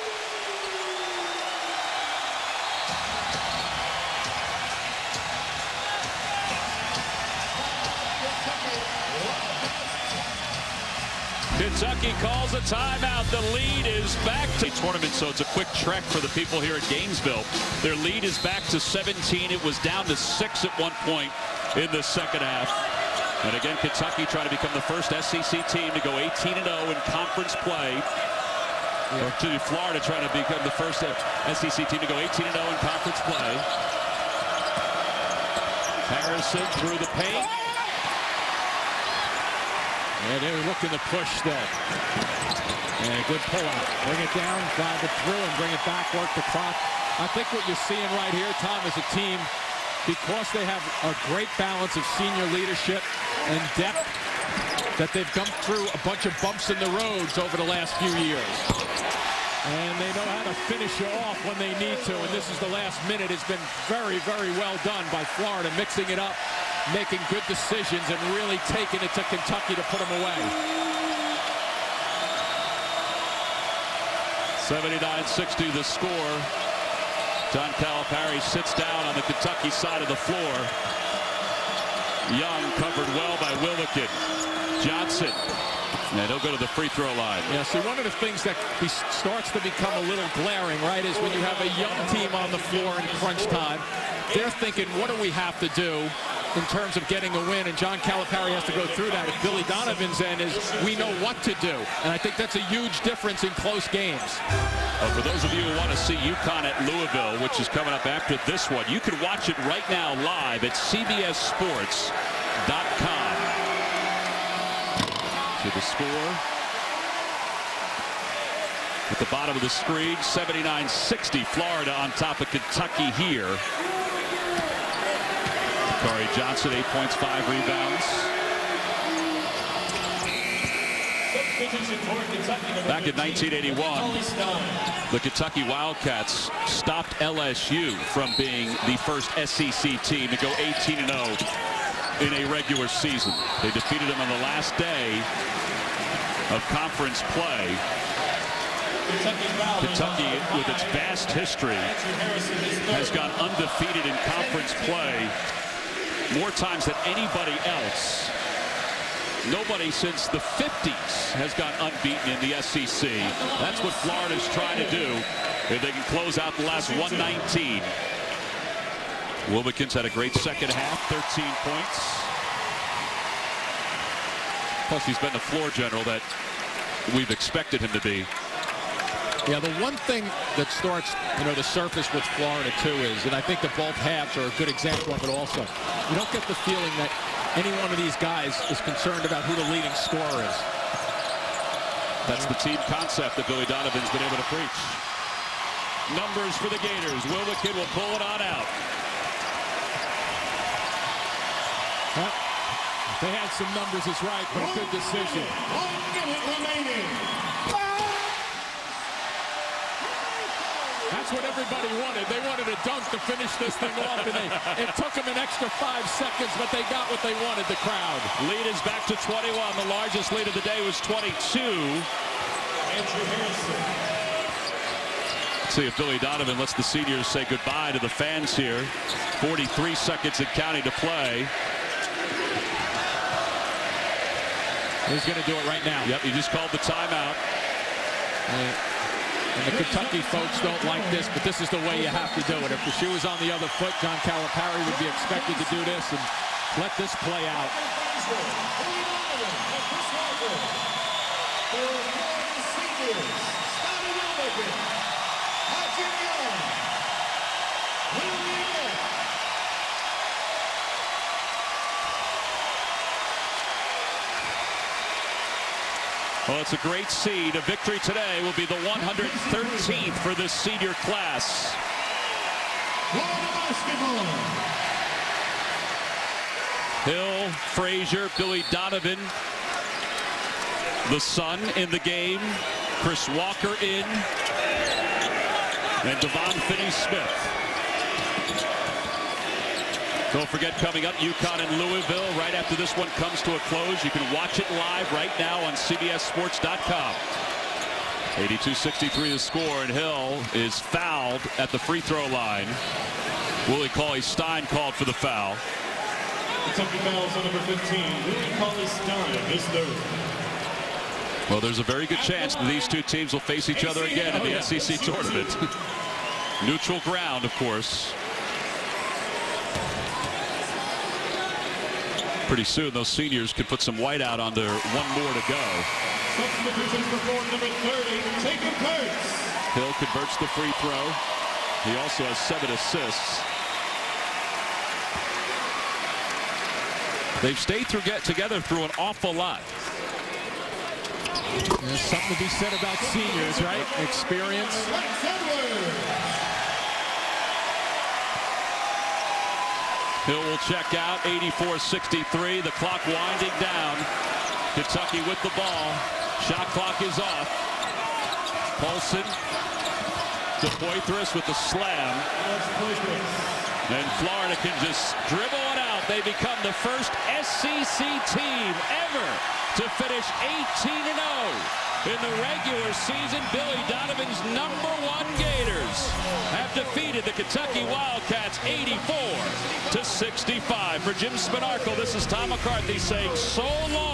Kentucky calls a timeout. The lead is back to tournament, so it's a quick trek for the people here at Gainesville. Their lead is back to 17. It was down to 6 at one point in the second half. And again, Kentucky trying to become the first SEC team to go 18-0 in conference play. Or to Florida trying to become the first SEC team to go 18-0 in conference play. Harrison through the paint. Yeah, they were looking to push there. And a good pull-out. Bring it down, drive it through, and bring it back, work the clock. I think what you're seeing right here, Tom, is a team, because they have a great balance of senior leadership and depth, that they've come through a bunch of bumps in the roads over the last few years. And they know how to finish you off when they need to. And this is the last minute. It's been very, very well done by Florida, mixing it up, making good decisions, and really taking it to Kentucky to put them away. 79-60 the score. John Calipari sits down on the Kentucky side of the floor. Young covered well by Wilbekin. Johnson. And he'll go to the free throw line. Yeah, see, one of the things that starts to become a little glaring, right, is when you have a young team on the floor in crunch time, they're thinking, what do we have to do in terms of getting a win? And John Calipari has to go through that. If Billy Donovan's end is, we know what to do. And I think that's a huge difference in close games. Well, for those of you who want to see UConn at Louisville, which is coming up after this one, you can watch it right now live at cbssports.com. To the score at the bottom of the screen, 79-60, Florida on top of Kentucky here. Corey Johnson, 8 points, 5 rebounds. Back in 1981, the Kentucky Wildcats stopped LSU from being the first SEC team to go 18-0 in a regular season. They defeated them on the last day of conference play. Kentucky, with its vast history, has gone undefeated in conference play more times than anybody else. Nobody since the 50s has gone unbeaten in the SEC. That's what Florida's trying to do if they can close out the last 119. Wilbekin's had a great second half, 13 points. Plus, he's been the floor general that we've expected him to be. Yeah, the one thing that starts, to surface with Florida, too, is, and I think that both halves are a good example of it also, you don't get the feeling that any one of these guys is concerned about who the leading scorer is. That's the team concept that Billy Donovan's been able to preach. Numbers for the Gators. Wilbekin will pull it on out. Well, they had some numbers, is right, but a good decision. 1 minute remaining. That's what everybody wanted. They wanted a dunk to finish this thing off, and it took them an extra 5 seconds, but they got what they wanted, the crowd. Lead is back to 21. The largest lead of the day was 22. Let's see if Billy Donovan lets the seniors say goodbye to the fans here. 43 seconds and counting to play. He's going to do it right now. Yep, he just called the timeout. And the Kentucky folks don't like this, but this is the way you have to do it. If the shoe was on the other foot, John Calipari would be expected to do this and let this play out. Well, it's a great seed. A victory today will be the 113th for this senior class. Hill, Frazier, Billy Donovan, the son in the game, Chris Walker in, and Devon Finney-Smith. Don't forget, coming up, UConn and Louisville. Right after this one comes to a close, you can watch it live right now on CBSSports.com. 82-63 the score, and Hill is fouled at the free throw line. Willie Cauley-Stein called for the foul. Kentucky fouls on number 15. Willie Cauley-Stein is third. Well, there's a very good chance that these two teams will face each other again in the SEC tournament. Neutral ground, of course. Pretty soon, those seniors could put some white out on their one more to go. Substitutions for number 30, Jacob Kurtz. Hill converts the free throw. He also has 7 assists. They've stayed together through an awful lot. There's something to be said about seniors, right? Experience. Hill will check out, 84-63. The clock winding down. Kentucky with the ball. Shot clock is off. Paulson to Poitras with the slam. And Florida can just dribble it out. They become the first SEC team ever to finish 18-0. In the regular season, Billy Donovan's #1 Gators have defeated the Kentucky Wildcats 84-65. For Jim Spanarkel, this is Tom McCarthy saying so long.